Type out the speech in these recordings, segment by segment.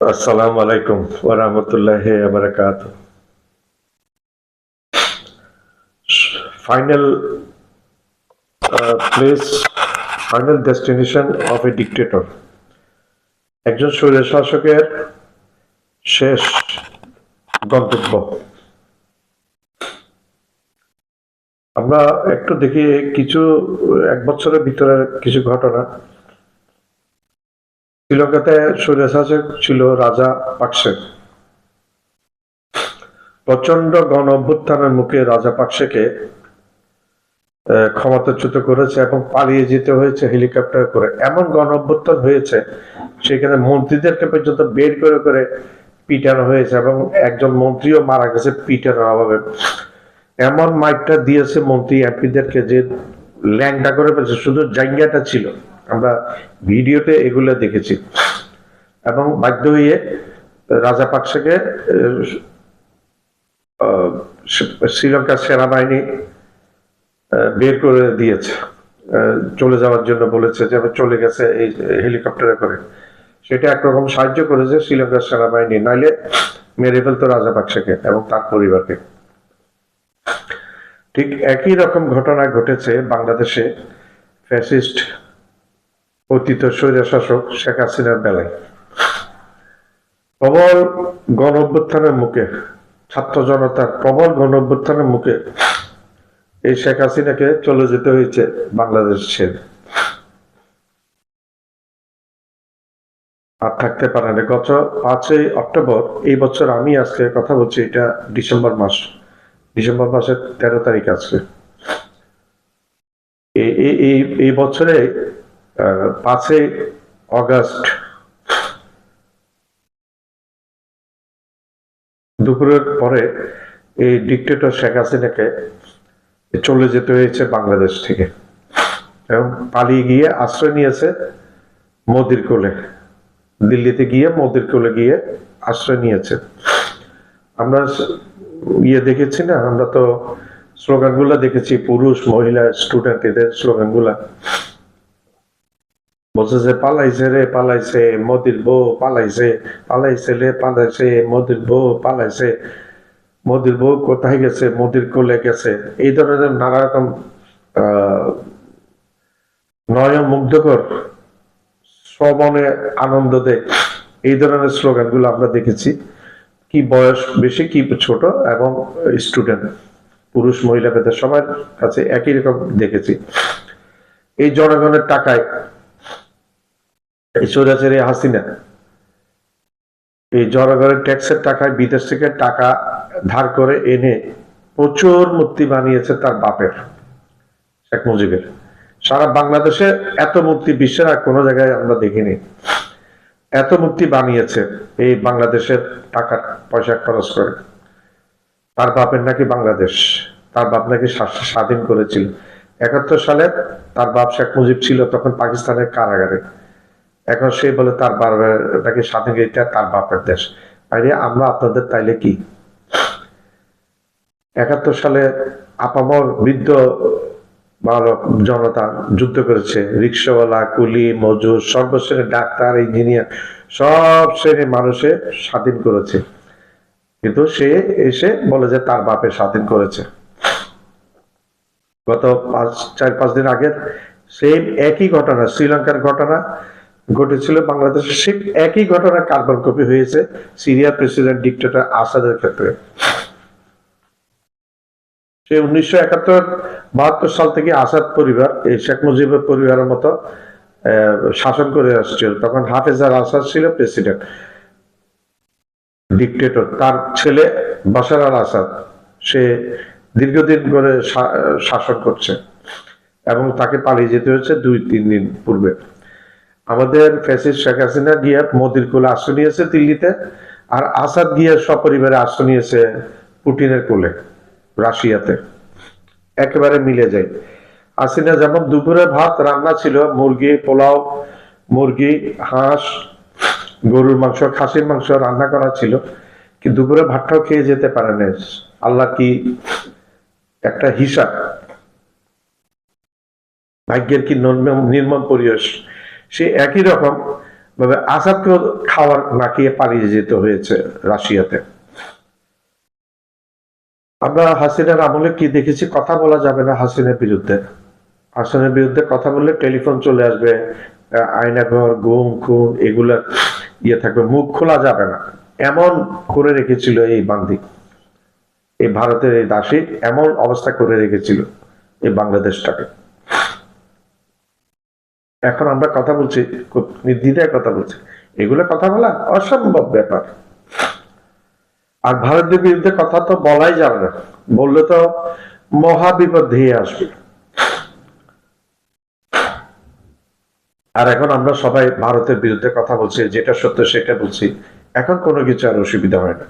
Assalamu alaikum wa rahmatullahi wa barakatuh. Final place, final destination of a dictator. একজন স্বৈরশাসকের শেষ গন্তব্য। আমরা একটু দেখি কিছু এক বছরের ভিতরে কিছু ঘটনা। শ্রীলঙ্কাতে স্বৈরশাসক ছিল রাজা পাকসে। প্রচন্ড গণ অভ্যুত্থানের মুখে রাজা পাকসেকে ক্ষমতাচ্যুত করেছে এবং পালিয়ে যেতে হয়েছে হেলিকপ্টার করে। এমন গণ অভ্যুত্থান হয়েছে সেখানে মন্ত্রীদেরকে পর্যন্ত বের করে করে পিটানো হয়েছে এবং একজন মন্ত্রীও মারা গেছে পিটানোর অভাবে। এমন মাইকটা দিয়েছে মন্ত্রী এমপিদেরকে যে ল্যাংটা করে ফেলছে, শুধু জায়গাটা ছিল। আমরা ভিডিওতে এগুলো দেখেছি এবং বাধ্য হয়ে রাজা পাকসেকে শ্রীলঙ্কার সেনাবাহিনী বের করে দিয়েছে, চলে যাওয়ার জন্য বলেছে যে চলে গেছে এই হেলিকপ্টারে করে। সেটা একরকম সাহায্য করেছে শ্রীলঙ্কার সেনাবাহিনী, নাইলে মেরে ফেলতো রাজা পাকসেকে এবং তার পরিবারকে। ঠিক একই রকম ঘটনা ঘটেছে বাংলাদেশে ফ্যাসিস্ট পতিত স্বৈরশাসক শেখ হাসিনার বেলায়। প্রবল গণ অভ্যুত্থানের মুখে, ছাত্র জনতার প্রবল গণ অভ্যুত্থানের মুখে এই শেখ হাসিনাকে চলে যেতে হয়েছে বাংলাদেশ ছেড়ে। আর থাকতে পারে না। গত 5ই অক্টোবর এই বছর, আমি আজকে কথা বলছি, এটা ডিসেম্বর মাসের 13 তারিখ আজকে। এই বছরে 5ই অগস্ট দুপুরের পরে এই ডিক্টেটর শেখ হাসিনাকে চলে যেতে হয়েছে বাংলাদেশ থেকে এবং পালিয়ে গিয়ে আশ্রয় নিয়েছে মোদির কোলে। দিল্লিতে গিয়ে মোদির কোলে গিয়ে আশ্রয় নিয়েছে। আমরা দেখেছি না, আমরা তো স্লোগানগুলো দেখেছি, পুরুষ মহিলা স্টুডেন্ট এদের স্লোগানগুলা বলছে যে পালাইছে রে পালাইছে মোদির বউ, পালাইছে পালাইছে রে পালাইছে মোদির বউ, পালাইছে মোদির বউ কোথায় গেছে, মোদির কোলে গেছে। এই ধরনের নানা রকম নয় মুগ্ধকর, শ্রবণে আনন্দ দেয় এই ধরনের স্লোগান গুলো আমরা দেখেছি। কি বয়স বেশি কি ছোট এবং স্টুডেন্ট, পুরুষ মহিলা ভেদে সবার কাছে একই রকম দেখেছি। এই জনগণের টাকায় এই স্বৈরাচারী হাসিনা এই জনগণের ট্যাক্সের টাকায় বিদেশ থেকে টাকা ধার করে এনে প্রচুর মূর্তি বানিয়েছে তার বাপের, শেখ মুজিবের। সারা বাংলাদেশে এত মূর্তি বিশ্বের আর কোনো জায়গায় আমরা দেখিনি। এত মূর্তি বানিয়েছে এই বাংলাদেশের টাকার পয়সা খরচ করে। তার বাপের নাকি বাংলাদেশ, তার বাপ নাকি স্বাধীন করেছিল 71 সালে। তার বাপ শেখ মুজিব ছিল তখন পাকিস্তানের কারাগারে। এখন সে বলে তার বাপের নাকি স্বাধীন, এটা তার বাপের দেশ। আরে আমরা আপনাদের তাইলে কি? 71 সালে আপামর বৃদ্ধ বালক জনতা যুদ্ধ করেছে, রিক্সাওয়ালা, কুলি, মজুর, সর্বশ্রেণীর ডাক্তার, ইঞ্জিনিয়ার, সব শ্রেণীর মানুষে স্বাধীন করেছে। কিন্তু সে এসে বলে যে তার বাপে স্বাধীন করেছে। গত 4-5 দিন আগে সেই একই ঘটনা, শ্রীলঙ্কার ঘটনা ঘটেছিল বাংলাদেশে। সেই একই ঘটনা কার্বন কপি হয়েছে সিরিয়ার প্রেসিডেন্ট ডিক্টেটর আসাদের ক্ষেত্রে। সে 1971-72 সাল থেকে আসাদ পরিবার এই শেখ মুজিবের পরিবারের মতো শাসন করে আসছিল। তখন হাফেজ আল আসাদ ছিল প্রেসিডেন্ট ডিক্টেটর। তার ছেলে বাশার আল আসাদ সে দীর্ঘদিন করে শাসন করছে এবং তাকে পালিয়ে যেতে হয়েছে 2-3 দিন পূর্বে। আমাদের ফ্যাসিস্ট শেখ হাসিনা গিয়ে মোদির কোলে আশ্রয় নিয়েছে দিল্লিতে, আর আসাদ গিয়ে সপরিবারে আশ্রয় নিয়েছে পুটিনের কোলে রাশিয়াতে। একেবারে মিলে যায়। হাসিনা যেমন দুপুরে ভাত রান্না ছিল, মুরগি পোলাও, মুরগি, হাঁস, গরুর মাংস, খাসির মাংস রান্না করা ছিল, কিন্তু দুপুরে ভাতটাও খেয়ে যেতে পারে না। আল্লাহ কি একটা হিসাব, ভাগ্যের কি নির্মম পরিবেশ। সে একই রকম ভাবে আসাদকে খাওয়ার না খেয়ে পালিয়ে যেতে হয়েছে রাশিয়াতে। আমরা হাসিনার আমলে কি দেখেছি, কথা বলা যাবে না হাসিনার বিরুদ্ধে। হাসিনার বিরুদ্ধে কথা বললে টেলিফোন চলে আসবে, আয়নাঘর, গুম খুন এগুলা ইয়ে থাকবে, মুখ খোলা যাবে না, এমন করে রেখেছিল এই বান্দি, এই ভারতের এই দাসী এমন অবস্থা করে রেখেছিল এই বাংলাদেশটাকে। এখন আমরা কথা বলছি, নির্দ্বিধায় কথা বলছি, এগুলো কথা বলা অসম্ভব ব্যাপার। আর ভারতের বিরুদ্ধে কথা তো বলাই যাবে না, বললে তো মহা বিপদ ধেয়ে আসবে। আর এখন আমরা সবাই ভারতের বিরুদ্ধে কথা বলছি, যেটা সত্য সেটা বলছি, এখন কোনো কিছু আর অসুবিধা হয় না।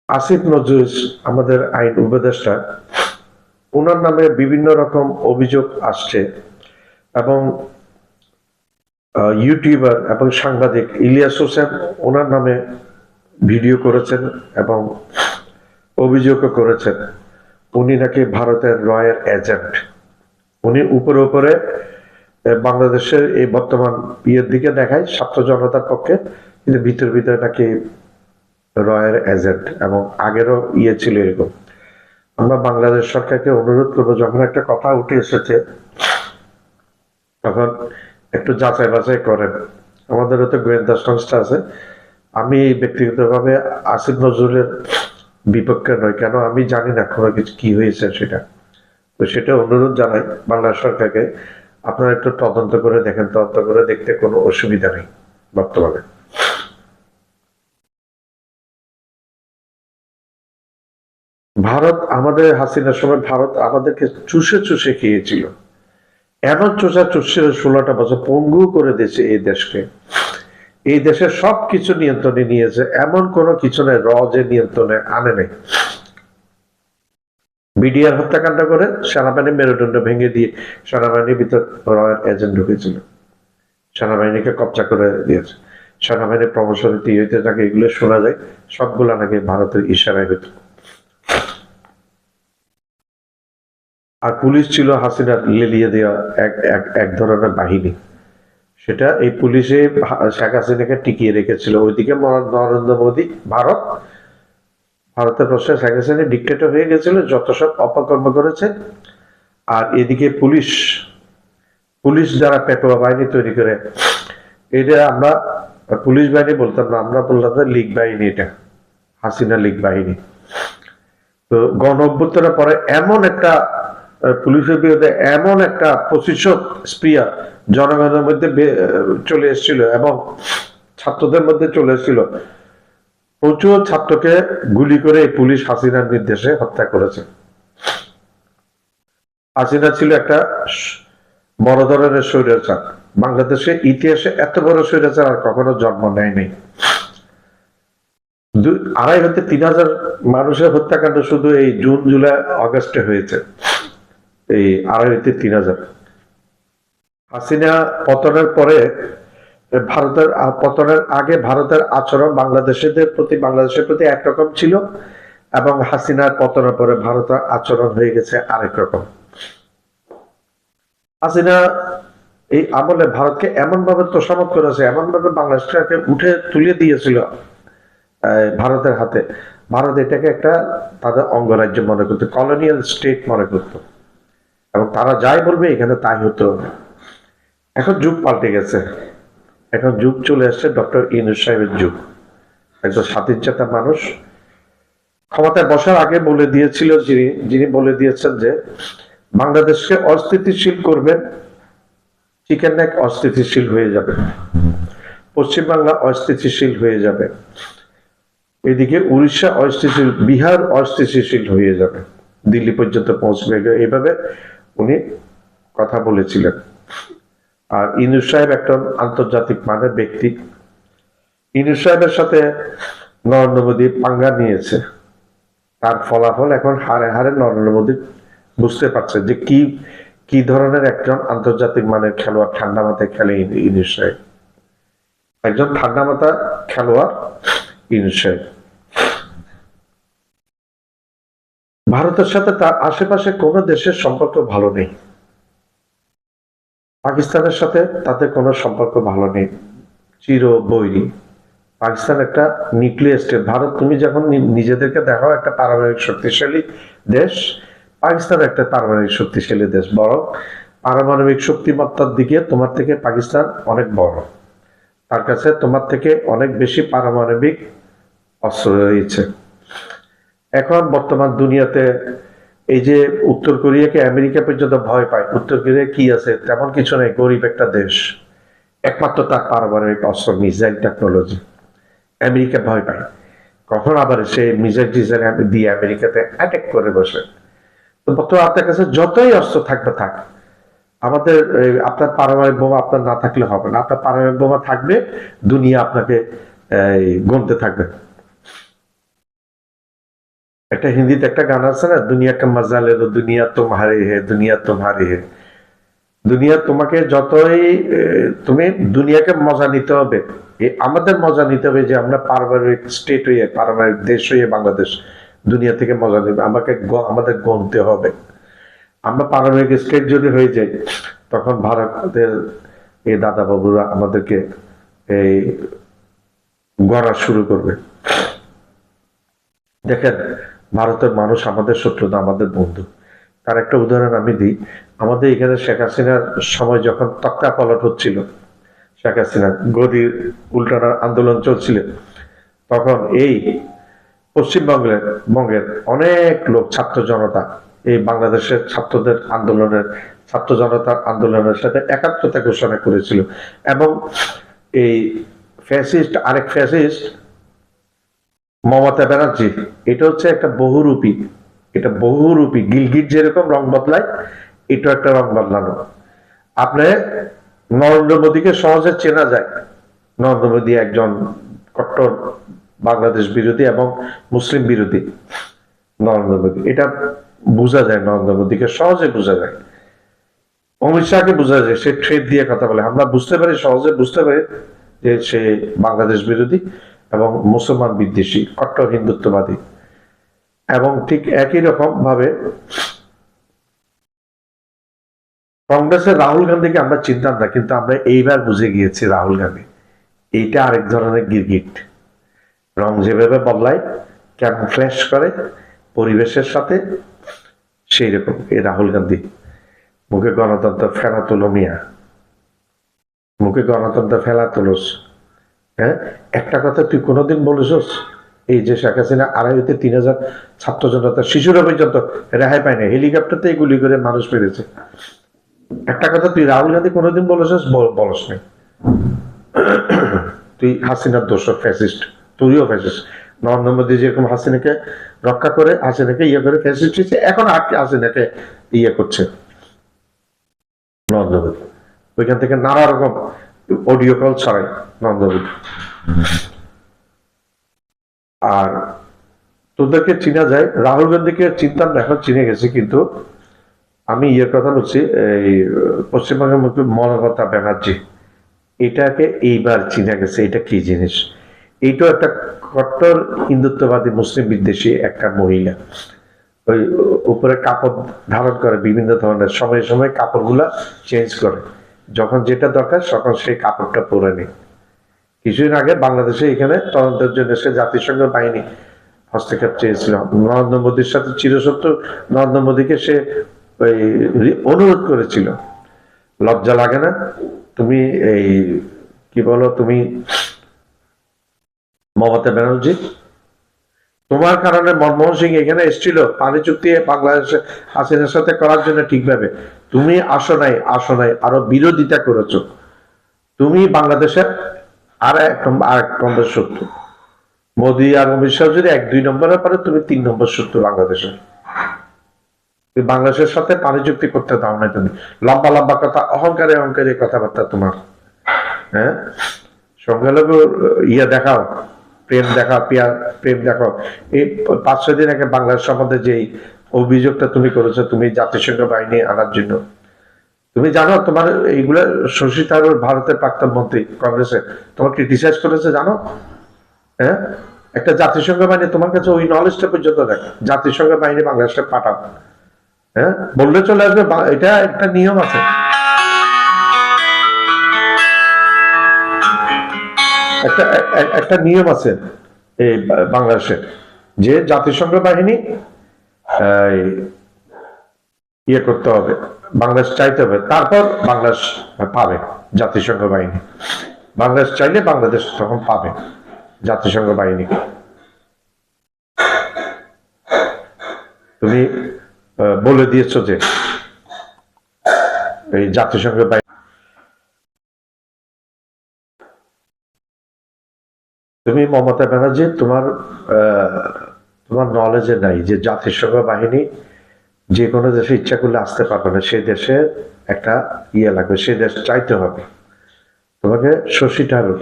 আসিফ নজরুল আমাদের আইন উপদেষ্টা, ওনার নামে বিভিন্ন রকম অভিযোগ আসছে এবং ইউটিউবার এবং সাংবাদিক ইলিয়াস হোসেন ওনার নামে ভিডিও করেছেন এবং অভিযোগও করেছেন উনি নাকি ভারতের রয়ের এজেন্ট। উনি উপরে উপরে বাংলাদেশের এই বর্তমান ইয়ের দিকে দেখায় ছাত্র জনতার পক্ষে, কিন্তু ভিতর ভিতরে নাকি রয়ের এজেন্ট, এবং আগেরও ইয়ে ছিল এরকম। আমরা বাংলাদেশ সরকারকে অনুরোধ করবো, যখন একটা কথা উঠে এসেছে তখন একটু যাচাই বাছাই করেন। আমাদেরও তো গোয়েন্দা সংস্থা আছে। আমি ব্যক্তিগতভাবে আসিফ নজরুলের বিপক্ষে নয়, কেন আমি জানি না কোনো কিছু কি হয়েছে সেটা, তো সেটা অনুরোধ জানাই বাংলাদেশ সরকারকে, আপনারা একটু তদন্ত করে দেখেন, তদন্ত করে দেখতে কোনো অসুবিধা নেই বর্তমানে। ভারত আমাদের হাসিনার সময় ভারত আমাদেরকে চুষে চুষে খেয়েছিল, এমন চোষা চুষছিল 16টা বছর, পঙ্গু করে দিয়েছে এই দেশকে। এই দেশের সবকিছু নিয়ন্ত্রণে নিয়েছে, এমন কোনো কিছু নেই যে নিয়ন্ত্রণে আনে নাই। বিডিআর হত্যাকাণ্ড করে সেনাবাহিনী মেরুদণ্ড ভেঙে দিয়ে সেনাবাহিনীর ভিতর রয়ের এজেন্ট ঢুকেছিল, সেনাবাহিনীকে কবজা করে দিয়েছে, সেনাবাহিনীর প্রমোশন হইতে থাকে, এগুলো শোনা যায়, সবগুলা নাকি ভারতের ইশারায় হইত। আর পুলিশ ছিল হাসিনার লেলিয়ে দেওয়া এক ধরনের বাহিনী, সেটা এই পুলিশে শেখ হাসিনাকে টিকিয়ে রেখেছিল। ওইদিকে নরেন্দ্র মোদী ভারতের প্রশ্নে শেখ হাসিনা ডিক্টেটর হয়ে গেছিল, যত সব অপকর্ম করেছে। আর এদিকে পুলিশ যারা পেটোয়া বাহিনী তৈরি করে, এটা আমরা পুলিশ বাহিনী বলতাম না, আমরা বললাম যে লীগ বাহিনী, এটা হাসিনা লীগ বাহিনী। তো গণ অভ্যুত্থানের পরে এমন একটা পুলিশের বিরুদ্ধে এমন একটা প্রতিশোধ স্প্রিয়া জনগণের মধ্যে চলে এসেছিল এবং ছাত্রদের মধ্যে চলে এসেছিল। প্রচুর ছাত্রকে গুলি করে পুলিশ হাসিনার নির্দেশে হত্যা করেছে। হাসিনা ছিল একটা বড় ধরনের স্বৈরাচার, বাংলাদেশের ইতিহাসে এত বড় স্বৈরাচার আর কখনো জন্ম নেয়নি। 2.5 হতে 3,000 মানুষের হত্যাকাণ্ড শুধু এই জুন জুলাই আগস্টে হয়েছে, এই 2.5 হতে 3,000। হাসিনা পতনের পরে ভারতের পতনের আগে ভারতের আচরণ বাংলাদেশের প্রতি একরকম ছিল, এবং হাসিনার পতনের পরে ভারতের আচরণ হয়ে গেছে আরেক রকম। হাসিনা এই আমলে ভারতকে এমন ভাবে তোষামত করেছে, এমন ভাবে বাংলাদেশকে উঠে তুলে দিয়েছিল ভারতের হাতে। ভারত এটাকে একটা তাদের অঙ্গরাজ্য মনে করতো, কলোনিয়াল স্টেট মনে করতো, এবং তারা যাই বলবে এখানে তাই হতো। এখন যুগ পাল্টে গেছে, এখন যুগ চলে আসছে ডক্টর ইউনূস সাহেবের যুগ। একজন স্বাধীনচেতা মানুষ ক্ষমতায় বসার আগে বলে দিয়েছিল, যিনি বলে দিয়েছেন যে বাংলাদেশকে অস্থিতিশীল করবেন, চিকেন নেক অস্থিতিশীল হয়ে যাবে, পশ্চিমবাংলা অস্থিতিশীল হয়ে যাবে, এদিকে উড়িষ্যা অস্থিতিশীল, বিহার অস্থিতিশীল হয়ে যাবে, দিল্লি পর্যন্ত পৌঁছবে, এইভাবে উনি কথা বলেছিলেন। আর ইউনূস সাহেব একজন আন্তর্জাতিক মানের ব্যক্তি। ইউনূস সাহেবের সাথে নরেন্দ্র মোদী পাঙ্গা নিয়েছে, তার ফলাফল এখন হারে হারে নরেন্দ্র মোদী বুঝতে পারছে যে কি ধরনের একজন আন্তর্জাতিক মানের খেলোয়াড়, ঠান্ডা মাথায় খেলে ইউনূস সাহেব, একজন ঠান্ডা মাথা খেলোয়াড় ইউনূস সাহেব। ভারতের সাথে তার আশেপাশে কোনো দেশের সম্পর্ক ভালো নেই। পাকিস্তানের সাথে তাদের কোনো সম্পর্ক ভালো নেই, চির বৈরী। পাকিস্তান একটা নিউক্লিয়ার স্টেট। ভারত তুমি যখন নিজেদেরকে দেখাও একটা পারমাণবিক শক্তিশালী দেশ, পাকিস্তান একটা পারমাণবিক শক্তিশালী দেশ, বরং পারমাণবিক শক্তিমত্তার দিকে তোমার থেকে পাকিস্তান অনেক বড়। তার কাছে তোমার থেকে অনেক বেশি পারমাণবিক অস্ত্র রয়েছে। এখন বর্তমান দুনিয়াতে এই যে উত্তর কোরিয়াকে আমেরিকা পর্যন্ত ভয় পায়, উত্তর কোরিয়া কি আছে? তেমন কিছু নেই, গরিব একটা দেশ। একমাত্র তার পারমাণবিক অস্ত্র, মিসাইল টেকনোলজি। আমেরিকা ভয় পায়, কখন আবার সে মিসাইল টিসাইল দিয়ে আমেরিকাতে অ্যাটাক করে বসে। তো বর্তমানে আপনার কাছে যতই অস্ত্র থাকবে থাক, আমাদের আপনার পারমাণবিক বোমা আপনার না থাকলে হবে না। আপনার পারমাণবিক বোমা থাকবে, দুনিয়া আপনাকে গণতে থাকবে। একটা হিন্দিতে একটা গান আছে না, দুনিয়া কা মজা লে লো, দুনিয়া তোমারে হে, দুনিয়া তোমারে হে। দুনিয়া তোমাকে যতই তুমি দুনিয়াকে মজা নিতে হবে, আমাদের মজা নিতে হবে যে আমরা পারমাণবিক স্টেট হয়ে, পারমাণবিক দেশ হয়ে বাংলাদেশ দুনিয়া থেকে মজা নেবে। আমাদের গণতে হবে। আমরা পারমাণবিক স্টেট যদি হয়ে যাই, তখন ভারতের এই দাদা বাবুরা আমাদেরকে এই গড়া শুরু করবে। দেখেন, ভারতের মানুষ আমাদের শত্রু না, আমাদের বন্ধু। তার একটা উদাহরণ আমি দিই। আমাদের এখানে শেখ হাসিনার সময় যখন তক্তা পলট হচ্ছিল, শেখ হাসিনা গদি উল্টানোর আন্দোলন চলছিল, তখন এই বঙ্গের অনেক লোক, ছাত্র জনতা, এই বাংলাদেশের ছাত্র জনতার আন্দোলনের সাথে একাত্মতা ঘোষণা করেছিল। এবং এই আরেক ফ্যাসিস্ট মমতা ব্যানার্জি, এটা হচ্ছে একটা বহুরূপী, এটা বহুরূপী। গিলগিট যেরকম রং বদলায়, এটা একটা রং বদলানো। আপনি নরেন্দ্র মোদীকে সহজে চেনা যায়। নরেন্দ্র মোদী একজন কট্টর বাংলাদেশ বিরোধী এবং মুসলিম বিরোধী। নরেন্দ্র মোদী, এটা বোঝা যায়, নরেন্দ্র মোদীকে সহজে বোঝা যায়। অমিত শাহকে বোঝা যায়, সে ট্রেড দিয়ে কথা বলে, আমরা বুঝতে পারি, সহজে বুঝতে পারি যে সে বাংলাদেশ বিরোধী এবং মুসলমান বিদ্বেষী, কট্টর হিন্দুত্ববাদী। এবং ঠিক একই রকম ভাবে কংগ্রেসের রাহুল গান্ধীকে আমরা চিনতাম না, কিন্তু আমরা এইবার বুঝে গিয়েছি রাহুল গান্ধী এইটা আরেক ধরনের গিরগিট। রং যেভাবে বদলায়, কেমন ফ্ল্যাশ করে পরিবেশের সাথে, সেই রকম এই রাহুল গান্ধী। মুখে গণতন্ত্র ফেলা তুলো মিয়া, মুখে গণতন্ত্র ফেলা তুলোস। হ্যাঁ, একটা কথা তুই কোনোদিন বলেছস? এই যে শেখ হাসিনা 2,500-3,000 ছাত্র জনতা, শিশুরা পর্যন্ত রেহাই পায় না, হেলিকপ্টারতে গুলি করে মানুষ মেরেছে। একটা কথা তুই রাহুল গান্ধী কোনোদিন বলেছস? বলস নাই। তুই হাসিনার দোষর, ফ্যাসিস্ট, তুইও ফ্যাসিস্ট। নরেন্দ্র মোদী যেরকম হাসিনাকে রক্ষা করে, হাসিনাকে ইয়ে করে ফ্যাসিস্ট হয়েছে, এখন আজকে হাসিনাকে ইয়ে করছে নরেন্দ্র মোদী। ওইখান থেকে নানা রকম অডিও কল ছড়াই নরেন্দ্র মোদী। আর তোদেরকে চিনা যায়, রাহুল গান্ধীকে চিনতাম না, এখন চিনে গেছে। কিন্তু আমি ইয়ের কথা বলছি, এই পশ্চিমবঙ্গের মধ্যে মমতা ব্যানার্জি, এটাকে এইবার চিনা গেছে, এটা কি জিনিস। এইটাও একটা কট্টর হিন্দুত্ববাদী, মুসলিম বিদ্বেষী একটা মহিলা। ওই উপরে কাপড় ধারণ করে বিভিন্ন ধরনের, সময়ে সময়ে কাপড়গুলা চেঞ্জ করে, যখন যেটা দরকার তখন সেই কাপড়টা পরে নেই। কিছুদিন আগে বাংলাদেশে এখানে তদন্তের জন্য সে জাতিসংঘ বাহিনী হস্তক্ষেপ চেয়েছিল। নরেন্দ্র মোদীর সাথে চিরশত্রু নরেন্দ্র মোদীকে সে ওই অনুরোধ করেছিল। লজ্জা লাগে না? তুমি এই কি বলো, তুমি মমতা ব্যানার্জি, তোমার কারণে মনমোহন সিং এখানে এসেছিল পানি চুক্তি বাংলাদেশে হাসিনার সাথে করার জন্য, ঠিকভাবে তুমি আসো নাই, আরো বিরোধিতা করেছো। তুমি বাংলাদেশের আর এক নম্বর শত্রু। মোদী আর অমিত শাহ যদি 1-2 নম্বরে পারে, তুমি 3 নম্বর শত্রু বাংলাদেশের। বাংলাদেশের সাথে পানি চুক্তি করতে দাও না। তুমি লম্বা লম্বা কথা, অহংকারী কথাবার্তা তোমার। হ্যাঁ, সংখ্যালঘু ইয়ে দেখাও, প্রেম দেখাও। এই 5-6 দিন আগে বাংলাদেশ সম্বন্ধে যে অভিযোগটা তুমি করেছো, তুমি জাতিসংঘ বাহিনী আনার জন্য, তুমি জানো তোমার এইগুলা শশী থারুর, ভারতের প্রাক্তন মন্ত্রী কংগ্রেসের, তোমার ক্রিটিসাইজ করেছে জানো? হ্যাঁ, একটা জাতিসংঘ বাহিনী, তোমার কাছে ওই নলেজটা পর্যন্ত দেখ, জাতিসংঘ বাহিনী বাংলাদেশে পাঠান, হ্যাঁ, বললে চলে আসবে। এটা একটা নিয়ম আছে, একটা একটা নিয়ম আছে এই বাংলাদেশে, যে জাতিসংঘ বাহিনী ইয়ে করতে হবে, বাংলাদেশ চাইতে হবে, তারপর বাংলাদেশ পাবে জাতিসংঘ বাহিনী। বাংলাদেশ চাইলে বাংলাদেশ তখন পাবে জাতিসংঘ বাহিনী। তুমি বলে দিয়েছো যে এই জাতিসংঘ বাহিনী, তুমি মমতা ব্যানার্জি তোমার তোমার নলেজে নাই যে জাতিসংঘ বাহিনী যে কোনো দেশে ইচ্ছা করলে আসতে পারবে না, সেই দেশে একটা ইয়ে লাগবে, সেই দেশ চাইতে হবে। তোমাকে শশী থারুর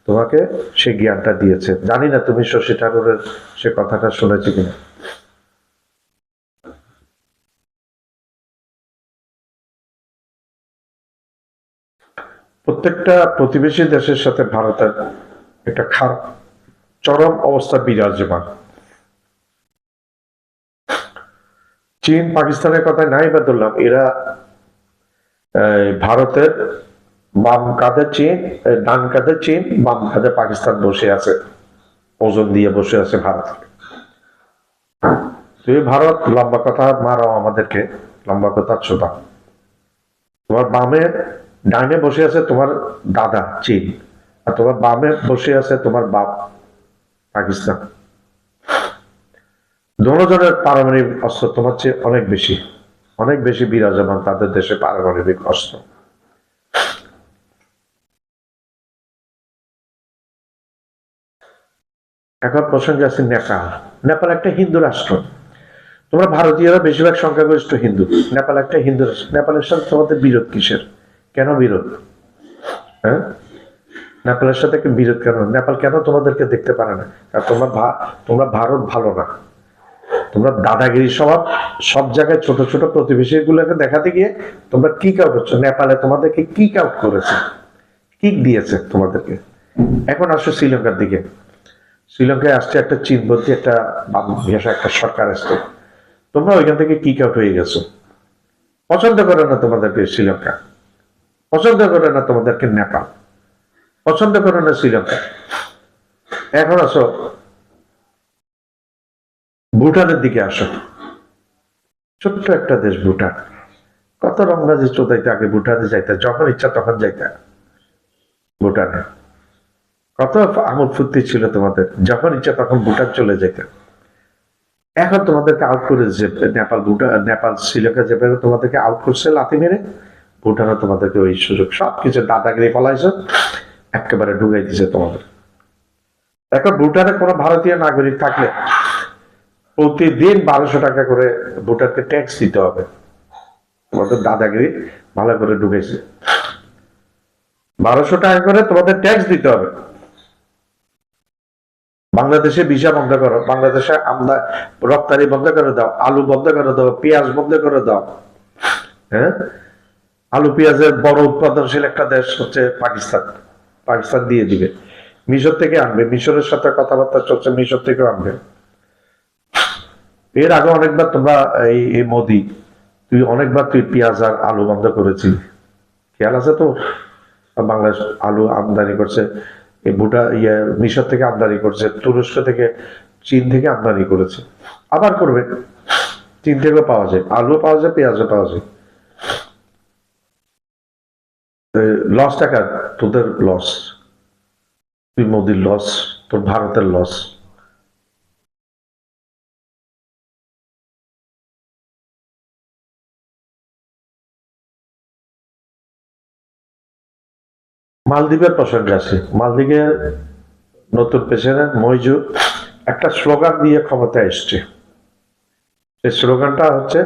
তোমাকে সে জ্ঞানটা দিয়েছে, জানি না তুমি শশী থারুরের সে কথাটা শুনেছি কিনা। প্রত্যেকটা প্রতিবেশী দেশের সাথে ভারতের একটা খারাপ চরম অবস্থা বিরাজমান। চীন পাকিস্তানের কথা নাই বা ধরলাম, এরা ভারতের বাম কাঁধে চীন, ডান কাঁধে চীন, বাম কাঁধে পাকিস্তান বসে আছে, ওজন দিয়ে বসে আছে ভারত। তুমি ভারত লম্বা কথা মারাও আমাদেরকে, লম্বা কথা ছোটা। তোমার বামে ডানে বসে আছে তোমার দাদা চীন, আর তোমার বামে বসে আছে তোমার বাপ পাকিস্তান। দুজনের পারমাণবিক অস্ত্র তোমার চেয়ে অনেক বেশি বিরাজমান তাদের দেশে পারমাণবিক অস্ত্র। এখন প্রসঙ্গে আছে নেপাল। নেপাল একটা হিন্দু রাষ্ট্র, তোমরা ভারতীয়রা বেশিরভাগ সংখ্যাগরিষ্ঠ হিন্দু, নেপাল একটা হিন্দু রাষ্ট্র। নেপালের সাথে তোমাদের বিরোধ কিসের? কেন বিরোধ? হ্যাঁ, নেপালের সাথে বিরোধ কেন? নেপাল কেন তোমাদেরকে দেখতে পারে না? কারণ তোমরা ভারত ভালো না, তোমরা দাদাগিরি স্বভাব, সব জায়গায় ছোট ছোট প্রতিবেশী গুলোকে দেখাতে গিয়ে তোমরা কিক আউট করছো। নেপালে তোমাদেরকে কিক আউট করেছে, কিক দিয়েছে তোমাদেরকে। এখন আসো শ্রীলঙ্কার দিকে। শ্রীলঙ্কায় আসছে একটা চীনপন্থী একটা একটা সরকার আসছে, তোমরা ওইখান থেকে কিক আউট হয়ে গেছো। পছন্দ করে না তোমাদেরকে শ্রীলঙ্কা, পছন্দ করে না তোমাদেরকে নেপাল, পছন্দ করে না শ্রীলঙ্কা। এখন আসো ভুটানের দিকে, আসো। ছোট্ট একটা দেশ ভুটান, কত রংবাজি চোদাইতে আগে ভুটানে যাইতে, যখন ইচ্ছা তখন যাইতে ভুটানে। কত আমোদ ফুর্তি ছিল তোমাদের, যখন ইচ্ছা তখন ভুটান চলে যেতে। এখন তোমাদেরকে আউট করে দিচ্ছে নেপাল, নেপাল শ্রীলঙ্কা যেভাবে তোমাদেরকে আউট করছে লাথি মেরে, ভুটানও তোমাদেরকে ওই সুযোগ সবকিছু দাদাগিরি ফলাইছে, একেবারে ঢুকাই দিছে তোমাদের। এখন ভুটানে কোনো ভারতীয় নাগরিক থাকলে প্রতিদিন 1200 টাকা করে ভুটানকে ট্যাক্স দিতে হবে। তোমাদের দাদাগিরি ভালো করে ঢুকেছে, 1200 টাকা করে তোমাদের ট্যাক্স দিতে হবে। বাংলাদেশে ভিসা বন্ধ করো, বাংলাদেশে রপ্তানি বন্ধ করে দাও, আলু বন্ধ করে দাও, পেঁয়াজ বন্ধ করে দাও। হ্যাঁ, আলু পেঁয়াজের বড় উৎপাদনশীল একটা দেশ হচ্ছে পাকিস্তান, পাকিস্তান দিয়ে দিবে। মিশর থেকে আনবে, মিশরের সাথে কথাবার্তা চলছে, মিশর থেকে আনবে। এর আগে অনেকবার তোমরা এই মোদি, তুই অনেকবার তুই পেঁয়াজ আর আলু বন্ধ করেছিলি, খেয়াল আছে তো? বাংলাদেশ আলু আমদানি করছে, এই মিশর থেকে আমদানি করছে, তুরস্ক থেকে, চীন থেকে আমদানি করেছে, আবার করবে। চীন থেকেও পাওয়া যায়, আলু পাওয়া যায়, পেঁয়াজও পাওয়া যায়। লস টাকা তোদের লস, তুই মোদির লস, তোর ভারতের লস। মালদ্বীপের প্রসঙ্গে আসি। মালদ্বীপের নতুন প্রেসিডেন্ট মইজু একটা স্লোগান দিয়ে ক্ষমতায় এসছে। সেই স্লোগানটা হচ্ছে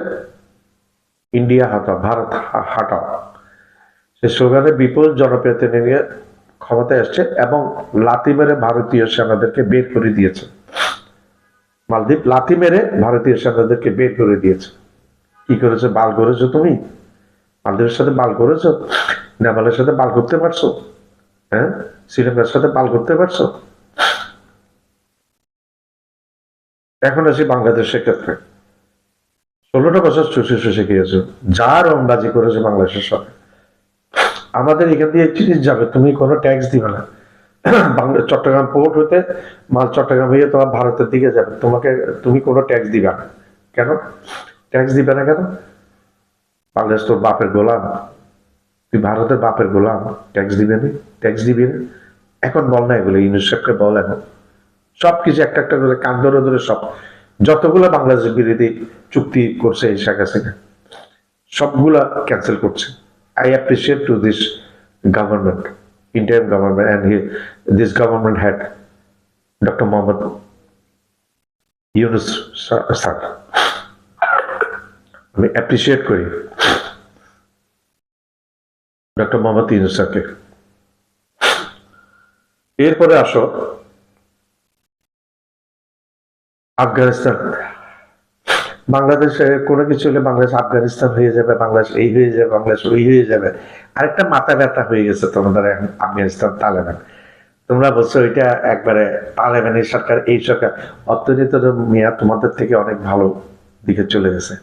ইন্ডিয়া হাটাও, ভারত হাটাও। সেই স্লোগানে বিপুল জনপ্রিয়তা নিয়ে ক্ষমতায় আসছে এবং লাথি মেরে ভারতীয় সেনাদেরকে বের করে দিয়েছে। মালদ্বীপ লাথি মেরে ভারতীয় সেনাদেরকে বের করে দিয়েছে। কি করেছে? বাল করেছো তুমি? মালদ্বীপের সাথে বাল করেছো? নেপালের সাথে বাল করতে পারছো? হ্যাঁ, শ্রীলঙ্কার সাথে বাল করতে পারছো? এখন আসি বাংলাদেশের ক্ষেত্রে। 16টা বছর চুষে শিখিয়েছে, যা রংবাজি করেছে বাংলাদেশের সাথে। আমাদের এখান দিয়ে জিনিস যাবে, তুমি কোনো ট্যাক্স দিবে না। চট্টগ্রাম পোর্ট হতে মাল চট্টগ্রাম হয়ে তোমার ভারতের দিকে যাবে, তুমি কোনো ট্যাক্স দিবে না। কেন ট্যাক্স দিবে না? কেন? বাংলাদেশ তোর বাপের গোলাম? তুই ভারতের বাপের গোলাম, ট্যাক্স দিবে না? ট্যাক্স দিবি না? এখন বল না এগুলো, ইউনিসেফকে বল। এখন সবকিছু একটা একটা করে কান ধরে ধরে সব যতগুলো বাংলাদেশ বিরোধী চুক্তি করছে এই শেখ হাসিনা সবগুলা ক্যান্সেল করছে। I appreciate to this government, Indian government, and this government had doctor Mohammad Yunus sir. আমি অ্যাপ্রিসিয়েট করি ডক্টর মোহাম্মদ ইউনুস স্যারকে। এরপরে আসো আফগানিস্তান। বাংলাদেশে কোনো কিছু হলে বাংলাদেশ আফগানিস্তান হয়ে যাবে, বাংলাদেশ এই হয়ে যাবে, বাংলাদেশ ওই হয়ে যাবে। আরেকটা মাথা ব্যথা হয়ে গেছে তোমাদের আফগানিস্তান তালেবান। তোমরা বলছো এটা একবারে তালেবানের সরকার, এই সরকার। অর্থনীতির মেয়াদ তোমাদের থেকে অনেক ভালো দিকে চলে গেছে।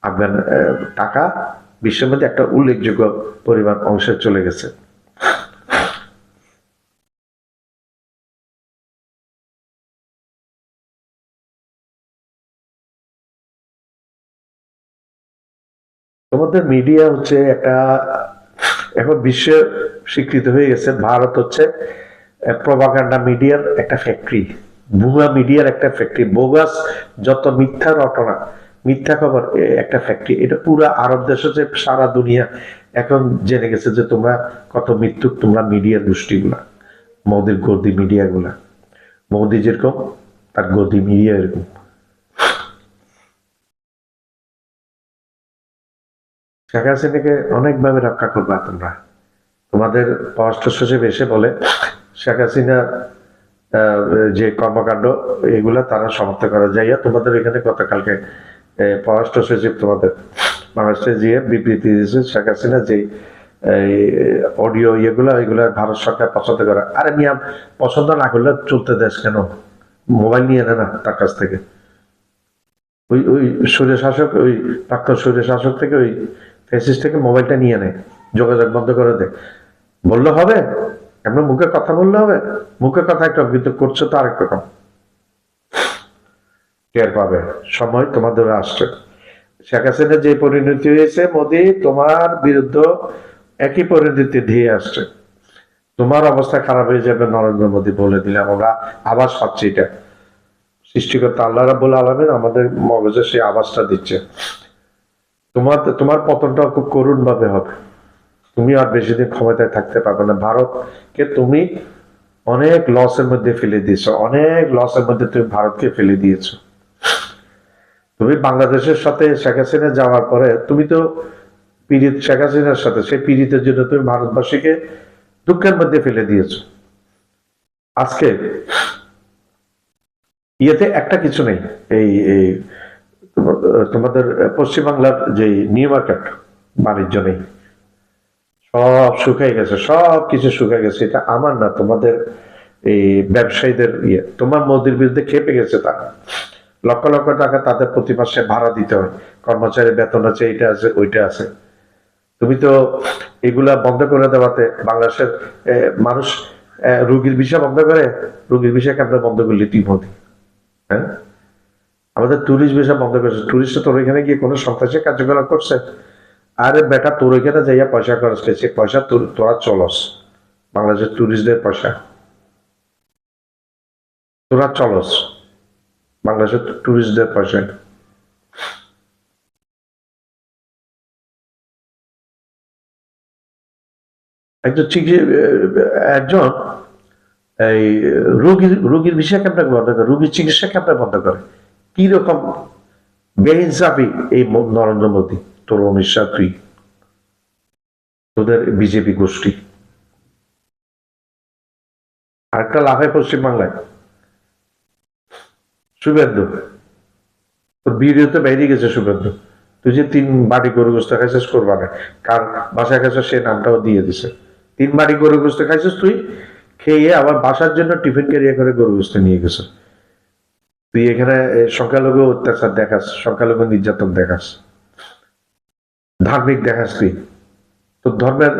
আফগান টাকা বিশ্বের মধ্যে একটা উল্লেখযোগ্য পরিমাণ অংশে চলে গেছে। তোমাদের মিডিয়া হচ্ছে একটা, এখন বিশ্বে স্বীকৃত হয়ে গেছে ভারত হচ্ছে প্রপাগান্ডা মিডিয়ার একটা ফ্যাক্টরি, ভুয়া মিডিয়ার একটা ফ্যাক্টরি, বোগাস যত মিথ্যা রটনা, মিথ্যা খবর একটা ফ্যাক্টরি। এটা পুরো আরব দেশ হচ্ছে, সারা দুনিয়া এখন জেনে গেছে যে তোমরা কত মৃত্যুক, তোমরা মিডিয়ার গোষ্ঠীগুলা, মোদির গদি মিডিয়া গুলা। মোদি যেরকম তার গদি মিডিয়া এরকম। শেখ হাসিনাকে অনেকভাবে রক্ষা করবা তোমরা। তোমাদের পররাষ্ট্র সচিব এসে বলে শেখ হাসিনা যে কর্মকাণ্ড এগুলা তারা সমাপ্ত করা যাইয়া, তোমাদের এখানে গতকালকে পররাষ্ট্র সচিব তোমাদের বাংলাদেশে গিয়ে বিবৃতি দিয়েছে শেখ হাসিনা যে অডিও এগুলা ভারত সরকার পছন্দ করে। আরে মিয়া, পছন্দ না করলে চলতে দেশ কেন? মোবাইল নিয়ে নেয় না তার কাছ থেকে। ওই ওই স্বৈর শাসক, ওই প্রাক্তন স্বৈর শাসক থেকে, ওই ফ্যাসিস্ট থেকে মোবাইলটা নিয়ে নেয়, যোগাযোগ বন্ধ করে দেয়। বললে হবে? এমন মুখে কথা বললে হবে? মুখে কথা একটা, কিন্তু করছে তো আরেক রকম। টের পাবে, সময় তোমাদের আসছে। শেখ হাসিনা যে পরিণতি হয়েছে, মোদি তোমার বিরুদ্ধে একই পরিণতি দিয়ে আসছে। তোমার অবস্থা খারাপ হয়ে যাবে নরেন্দ্র মোদী বলে দিলাম, আমরা আভাস পাচ্ছি। এটা সৃষ্টিকর্তা আল্লাহ রাব্বুল আলামিন আমাদের মগজে সেই আভাসটা দিচ্ছে। তোমার পতনটা খুব করুণ ভাবে হবে। তুমি আর বেশি দিন ক্ষমতায় থাকতে পারবে না। ভারতকে তুমি অনেক লসের মধ্যে ফেলে দিয়েছো, অনেক লসের মধ্যে তুমি ভারতকে ফেলে দিয়েছো। তুমি বাংলাদেশের সাথে শেখ হাসিনা যাওয়ার পরে তুমি তো পীড়িত শেখ হাসিনার সাথে, সেই পীড়িতের জন্য তুমি ভারতবাসীকে দুঃখের মধ্যে ফেলে দিয়েছো। আজকে ইয়েতে একটা কিছু নেই, এই তোমাদের পশ্চিমবাংলার যে নিউ মার্কেট বাণিজ্য নেই, সব শুকাই গেছে, সব কিছু শুকাই গেছে। এটা আমার না, তোমাদের এই ব্যবসায়ীদের ইয়ে। তোমার মোদির বিরুদ্ধে খেপে গেছে তারা, লক্ষ লক্ষ টাকা তাদের প্রতি মাসে ভাড়া দিতে হয়, কর্মচারী বেতন আছে, এইটা আছে ওইটা আছে। তুমি তো এগুলা বন্ধ করে দেওয়াতে বাংলাদেশের মানুষ রুগীর ভিসা বন্ধ করে, রুগীর ভিসা কেমন বন্ধ করলি তুই মোদি? হ্যাঁ, আমাদের টুরিস্ট ভিসা বন্ধ করেছে। টুরিস্ট তোর এখানে গিয়ে কোনো সন্ত্রাসী কার্যকলাপ করছে? আরে বেটা, তোর এখানে যাইয়া পয়সা খরচ করছে, পয়সা তোরা চলস, বাংলাদেশের টুরিস্টদের পয়সা তোরা চলস, বাংলাদেশের টুরিস্টদের পয়সা। একজন একজন এই রোগীর ভিসা কেমন বন্ধ করে, রোগীর চিকিৎসা কেমন বন্ধ করে? কি রকম বেইনসাফি এই নরেন্দ্র মোদী, তোর অমিত শাহ, তুই, তোদের বিজেপি গোষ্ঠী। আরেকটা লাভ হয় পশ্চিমবাংলায়, শুভেন্দু, তোর ভিডিওতে বাইরে গেছে শুভেন্দু, তুই যে 3 বাটি গরু গোস্ত খাইছিস কোরবানে, কার বাসায় খাইছিস সে নামটাও দিয়ে দিছে। 3 বাটি গরু গোস্ত খাইছিস তুই, খেয়ে আবার বাসার জন্য টিফিন ক্যারিয়ার করে গরু গোস্ত নিয়ে গেছে। তুই এখানে সংখ্যালঘু অত্যাচার দেখাস, সংখ্যালঘু নির্যাতন দেখাস, ধার্মিক দেখাস তুই। তোর ধর্মের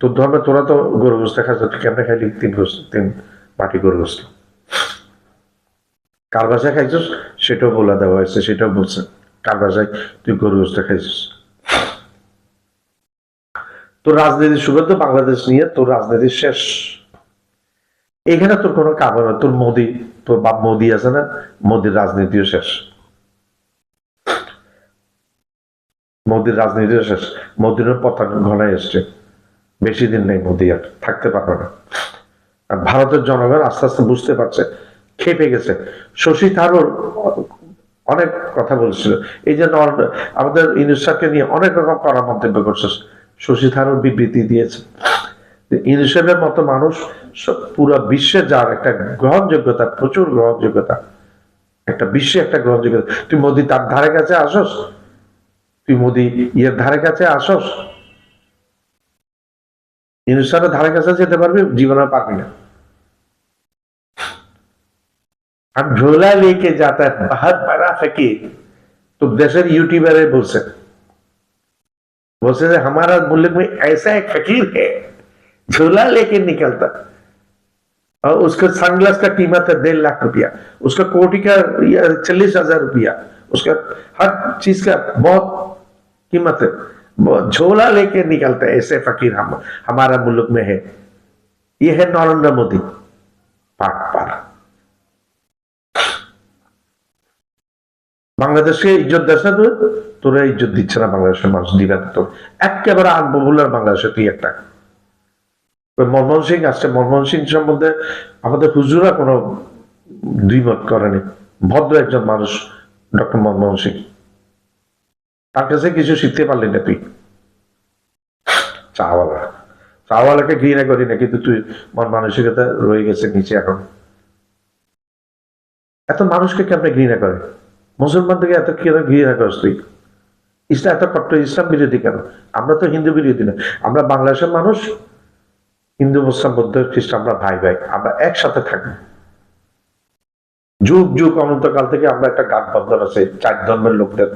তোর ধর্মে তোরা তো গরু গোস্ত খাস, তুই কেমনে খাইলি তিন বাটি গরু গোস্ত? কার বাসায় খাইছিস সেটাও বলে দেওয়া হয়েছে, সেটাও বলছে কার বাসায় তুই গরু গোস্ত খাইছিস। তোর রাজনীতির সুগন্ধ বাংলাদেশ নিয়ে তোর রাজনীতি শেষ। এখানে তোর কোনো কাম না। তোর মোদি, তোর বাপ মোদি আছে না, মোদির রাজনীতিও শেষ। মোদির রাজনীতিও শেষ। মোদির পতন ঘনায় এসছে, বেশি দিন নেই মোদি আর থাকতে পারবে না। আর ভারতের জনগণ আস্তে আস্তে বুঝতে পারছে, খেপে গেছে। শশী থারুর অনেক কথা বলছিল, এই যে আমাদের ইউনুসকে নিয়ে অনেক রকম কড়া মন্তব্য করছে। শশী থারুর বিবৃতি দিয়েছে, ইউনুসের মতো মানুষ পুরো বিশ্বে যার একটা গ্রহণযোগ্যতা, প্রচুর গ্রহণযোগ্যতা, একটা বিশ্বে একটা গ্রহণযোগ্যতা। তুই মোদি তার ধারে কাছে আসস? তুই মোদি ইয়ের ধারে কাছে আসস? ইউনুসের ধারে কাছে যেতে পারবি? জীবনে পারবি না। আর झोला लेके जाता है बहुत बड़ा फकीर। तो देशर यूट्यूबर बोलছে बोलছে যে हमारा मुल्क में ऐसा एक फकीर है झोला लेके निकलता, और उसका सनग्लास का कीमत है 1.5 लाख रुपया, उसका कोटी का 40,000 रुपया, उसका हर चीज का बहुत कीमत है। झोला लेके निकलता है, ऐसे फकीर हमारा मुल्क में है। ये है नरेंद्र मोदी। पाट पार বাংলাদেশকে ইজ্জত দেশ না, তোরা ইজ্জত দিচ্ছে না বাংলাদেশের মানুষ, দিবে না। তোর একেবারে আনপপুলার বাংলাদেশে তুই একটা। মনমোহন সিং আসছে, মনমোহন সিং সম্বন্ধে আমাদের হুজুরা কোনো দুই মত করেনি। ভদ্র একজন মানুষ ডক্টর মনমোহন সিং, তার কাছে কিছু শিখতে পারলি না তুই। চাওয়ালা, চাওয়ালাকে ঘৃণা করি না, কিন্তু তুই মন মানসিকতা রয়ে গেছে নিচে এখন। এত মানুষকে কেমনে ঘৃণা করে? মুসলমান থেকে এত কেন ঘৃণা করছ তুই? ইসলাম এত কট্টর ইসলাম বিরোধী কেন? আমরা তো হিন্দু বিরোধী না, আমরা বাংলাদেশের মানুষ, হিন্দু মুসলিম বৌদ্ধ খ্রিস্টান আমরা ভাই ভাই, আমরা একসাথে থাকবো। যুগ যুগ অনন্তকাল থেকে আমরা একটা গাঠ বন্ধন আছে, 4 ধর্মের লোকদের,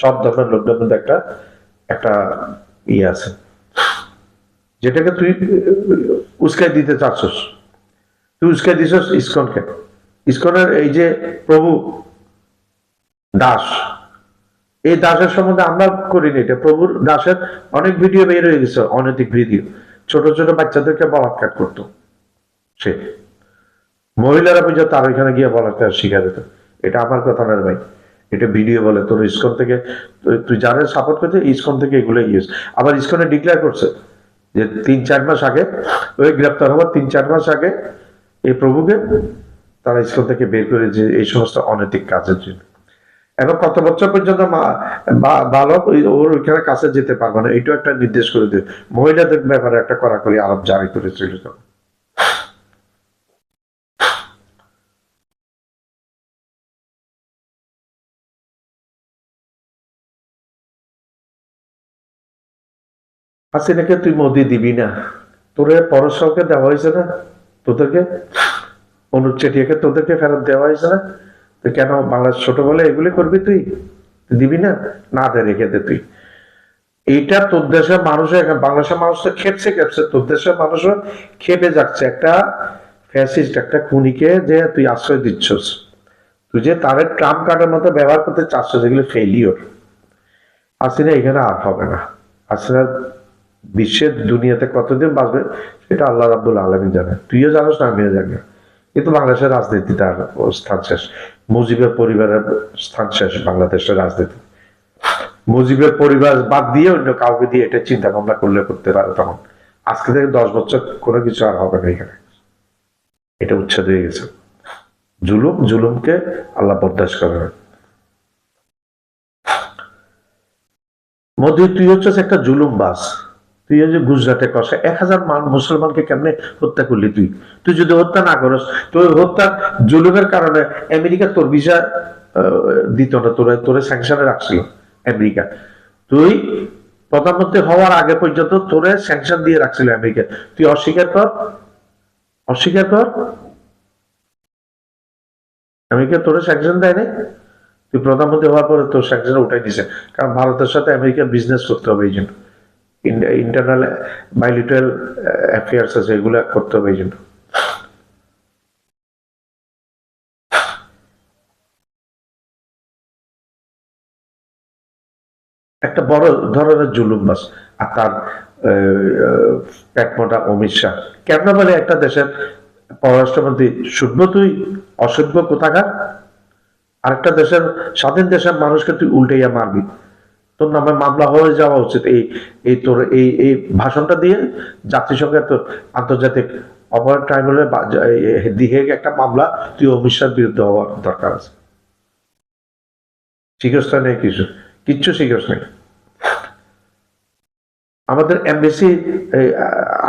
সব ধর্মের লোকদের মধ্যে একটা একটা ইয়ে আছে, যেটাকে তুই উস্কাই দিতে চাচ্ছস। তুই উস্কাই দিছস ইসকনকে। ইসকনের এই যে প্রভু দাস, এই দাসের সম্বন্ধে আমরা করিনি, এটা প্রভুর দাসের অনেক ভিডিও বের হয়ে গেছে, অনৈতিক ভিডিও। ছোট ছোট বাচ্চাদেরকে বলাৎকার করতো সে, মহিলারা পর্যন্ত তার ওইখানে গিয়ে বলাৎকার শিকার হতো। এটা আমার কথা না ভাই, এটা ভিডিও বলে। তোর ইসকন থেকে তুই যারা সাপোর্ট করতে, ইসকন থেকে এগুলো ইউজ। আবার ইসকনে ডিক্লেয়ার করছে যে 3-4 মাস আগে ওই গ্রেপ্তার হওয়ার 3-4 মাস আগে এই প্রভুকে তারা ইসকন থেকে বের করে, যে এই সমস্ত অনৈতিক কাজের জন্য। এবং কত বছর পর্যন্ত বালক ওর ওইখানে কাছে যেতে পারবে না, এটাও একটা নির্দেশ করে দেবে। মহিলাদের ব্যাপারে একটা কড়াকড়ি আরব জারি করেছিল। হাসিনাকে তুই মোদি দিবি না? তোরে পরশকে দেওয়া হয়েছে না, তোদেরকে অনুপ চেটিয়াকে তোদেরকে ফেরত দেওয়া হয়েছে না? তুই কেন বাংলাদেশ ছোট বলে এগুলি করবি? তুই দিবি না? না দে, রেখে দে তুই। এইটা তোর দেশের মানুষ, বাংলাদেশের মানুষ তো খেপছে, তোর দেশের মানুষও খেপে যাচ্ছে। একটা ফ্যাসিস্ট, একটা খুনিকে যে তুই আশ্রয় দিচ্ছস, তুই যে তার ট্রাম্প কার্ডের মতো ব্যবহার করতে চাচ্ছ, যেগুলো ফেলিওর। হাসিনা এখানে আর হবে না। হাসিনা বিশ্বের দুনিয়াতে কতদিন বাঁচবে সেটা আল্লাহ রাব্বুল আলামিন জানে, তুইও জানোস না, আমিও জানি না। কিন্তু বাংলাদেশের রাজনীতি তার স্থান শেষ, মুজিবের পরিবারের স্থান শেষ বাংলাদেশের রাজনীতি। মুজিবের পরিবার বাদ দিয়ে অন্য কাউকে দিয়ে এটা চিন্তা ভাবনা করলে করতে পারে, তখন আজকে থেকে 10 বছর কোনো কিছু আর হবে না এখানে। এটা উচ্ছেদ হয়ে গেছে। জুলুমকে আল্লাহ বরদাস্ত করে না। মোদি, তুই হচ্ছিস একটা জুলুম বাস। তুই যে গুজরাটে কষা 1000 মুসলমানকে কেমনে হত্যা করলি? তুই যদি হত্যা না করস, তুই হত্যা জুলুমের কারণে আমেরিকা তোর ভিসা দিত না, তোরে স্যাংশনে রাখছিল আমেরিকা। তুই প্রধানমন্ত্রী হওয়ার আগে পর্যন্ত তোরে স্যাংশন দিয়ে রাখছিল আমেরিকা। তুই অস্বীকার কর, অস্বীকার কর। আমেরিকা তোর স্যাংশন দেয় নাই, তুই প্রধানমন্ত্রী হওয়ার পরে তোর স্যাংশন উঠাই দিছে, কারণ ভারতের সাথে আমেরিকার বিজনেস করতে হবে এই জন্য, ইন্টারনাল বাইলিটারাল অ্যাফেয়ার্স আছে, এগুলো করতে হবে এই জন্য। একটা বড় ধরনের জুলুমবাজ। আর তার পেটমোটা অমিত শাহ কেমন বলে একটা দেশের পররাষ্ট্রমন্ত্রী, সভ্য তুই, অসভ্য কোথাকার, আরেকটা দেশের স্বাধীন দেশের মানুষকে তুই উল্টাইয়া মারবি, তোর নামে মামলা হয়ে যাওয়া উচিত। এই এই তোর এই এই ভাষণটা দিয়ে জাতিসংঘের তোর আন্তর্জাতিক অপরাধ ট্রাইব্যুনালে দিয়ে একটা মামলা তুই অমিত শাহের বিরুদ্ধে হওয়ার দরকার আছে। শিখস নেই কিছু, কিচ্ছু শিখস নেই। আমাদের এমবিসি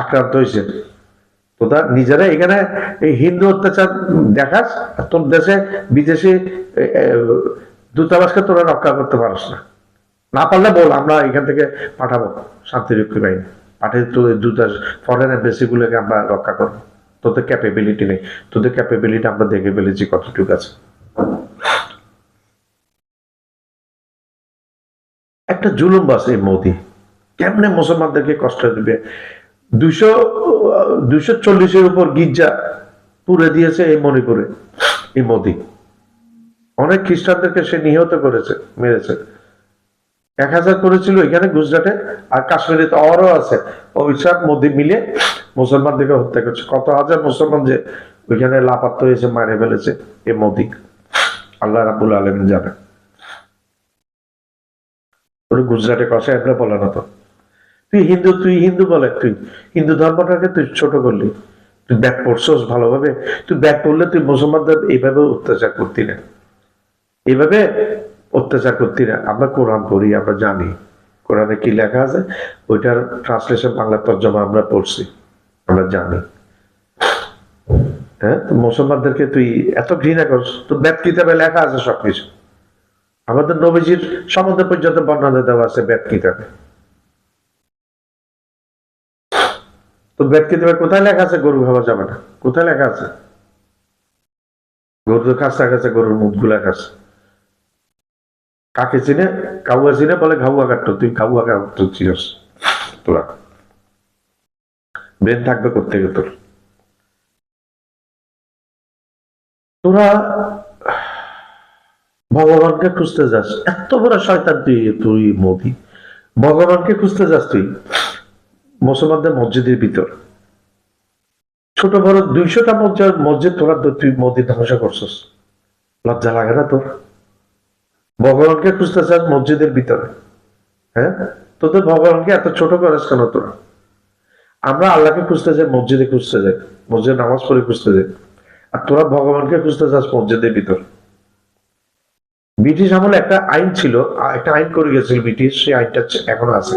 আক্রান্ত হয়েছে, তোরা নিজেরা এখানে এই হিন্দু অত্যাচার দেখাস, তোর দেশে বিদেশি দূতাবাসকে তোরা রক্ষা করতে পারস না। না পারলে বল, আমরা এখান থেকে পাঠাবো শান্তিরক্ষী বাহিনী, পাঠিয়ে তোদের দূতাবাস ফরেন এম্বাসি গুলোকে আমরা রক্ষা করবো। তোদের ক্যাপাবিলিটি নেই, তোদের ক্যাপাবিলিটি আমরা দেখে ফেলেছি কতটুকু আছে। একটা জুলুমবাজ এই মোদি, কেমনে মুসলমানদেরকে কষ্ট দিবে। 240-এর উপর গির্জা পুড়ে দিয়েছে এই মণিপুরে এই মোদি। অনেক খ্রিস্টানদেরকে সে নিহত করেছে, মেরেছে। 1000 করেছিল এখানে গুজরাটে, আর কাশ্মীরে তো আরো আছে। অমিত শাহ মোদি মিলে মুসলমানদেরকে হত্যা করছে। কত হাজার মুসলমান যে ওইখানে লাপাত্তা হয়েছে, মারে ফেলেছে এ মোদি, আল্লাহ রাব্বুল আলামিন জানে। ওই গুজরাটে কষা এমনি বলে না তো, তুই হিন্দু বলে, তুই হিন্দু ধর্মটাকে তুই ছোট করলি। তুই ব্যাগ পড়ছস ভালোভাবে, তুই ব্যাগ পড়লে তুই মুসলমানদের এইভাবে অত্যাচার করতি না, এইভাবে অত্যাচার করতি না। আমরা কোরআন পড়ি, আমরা জানি কোরআনে কি লেখা আছে, ওইটার ট্রান্সলেশন বাংলা তর্জমা আমরা পড়ছি, আমরা জানি। হ্যাঁ, মুসলমানদেরকে তুই এত ঘৃণা করছ, তো বেদ কিতাবে লেখা আছে সবকিছু। আমাদের নবীজির সম্বন্ধে পর্যন্ত বর্ণনা দেওয়া আছে বেদ কিতাবে। তো বেদ কিতাবে কোথায় লেখা আছে গরু খাওয়া যাবে না? কোথায় লেখা আছে? গরুর কাছে কাছে গরুর মুখ গুলা কাছে। কাকে চিনে? কাউয়া চিনে বলে ঘাউয়া কাটতো, তুই ঘাউয়া কাটতো চিনস? তোরা ব্রেন থাকবে কোথেকে তোর? তোরা ভগবানকে খুঁজতে যাস, এত বড় শয়তান তুই, তুই মোদি ভগবানকে খুঁজতে যাস তুই মুসলমানদের মসজিদের ভিতর। ছোট বড় 200টা মসজিদ তোরা তুই মোদি ধ্বংস করছিস, লজ্জা লাগে না তোর? ভগবানকে খুঁজতে চাস মসজিদের ভিতরে? হ্যাঁ, তোদের ভগবানকে এত ছোট করিস কেন তোরা? আমরা আল্লাহকে খুঁজতে যাই, মসজিদে খুঁজতে যাই, মসজিদে নামাজ পড়ে খুঁজতে যাই, আর তোরা ভগবানকে খুঁজতে চাস মসজিদের ভিতর। ব্রিটিশ আমলে একটা আইন ছিল, একটা আইন করে গেছিল ব্রিটিশ, সেই আইনটা এখনো আছে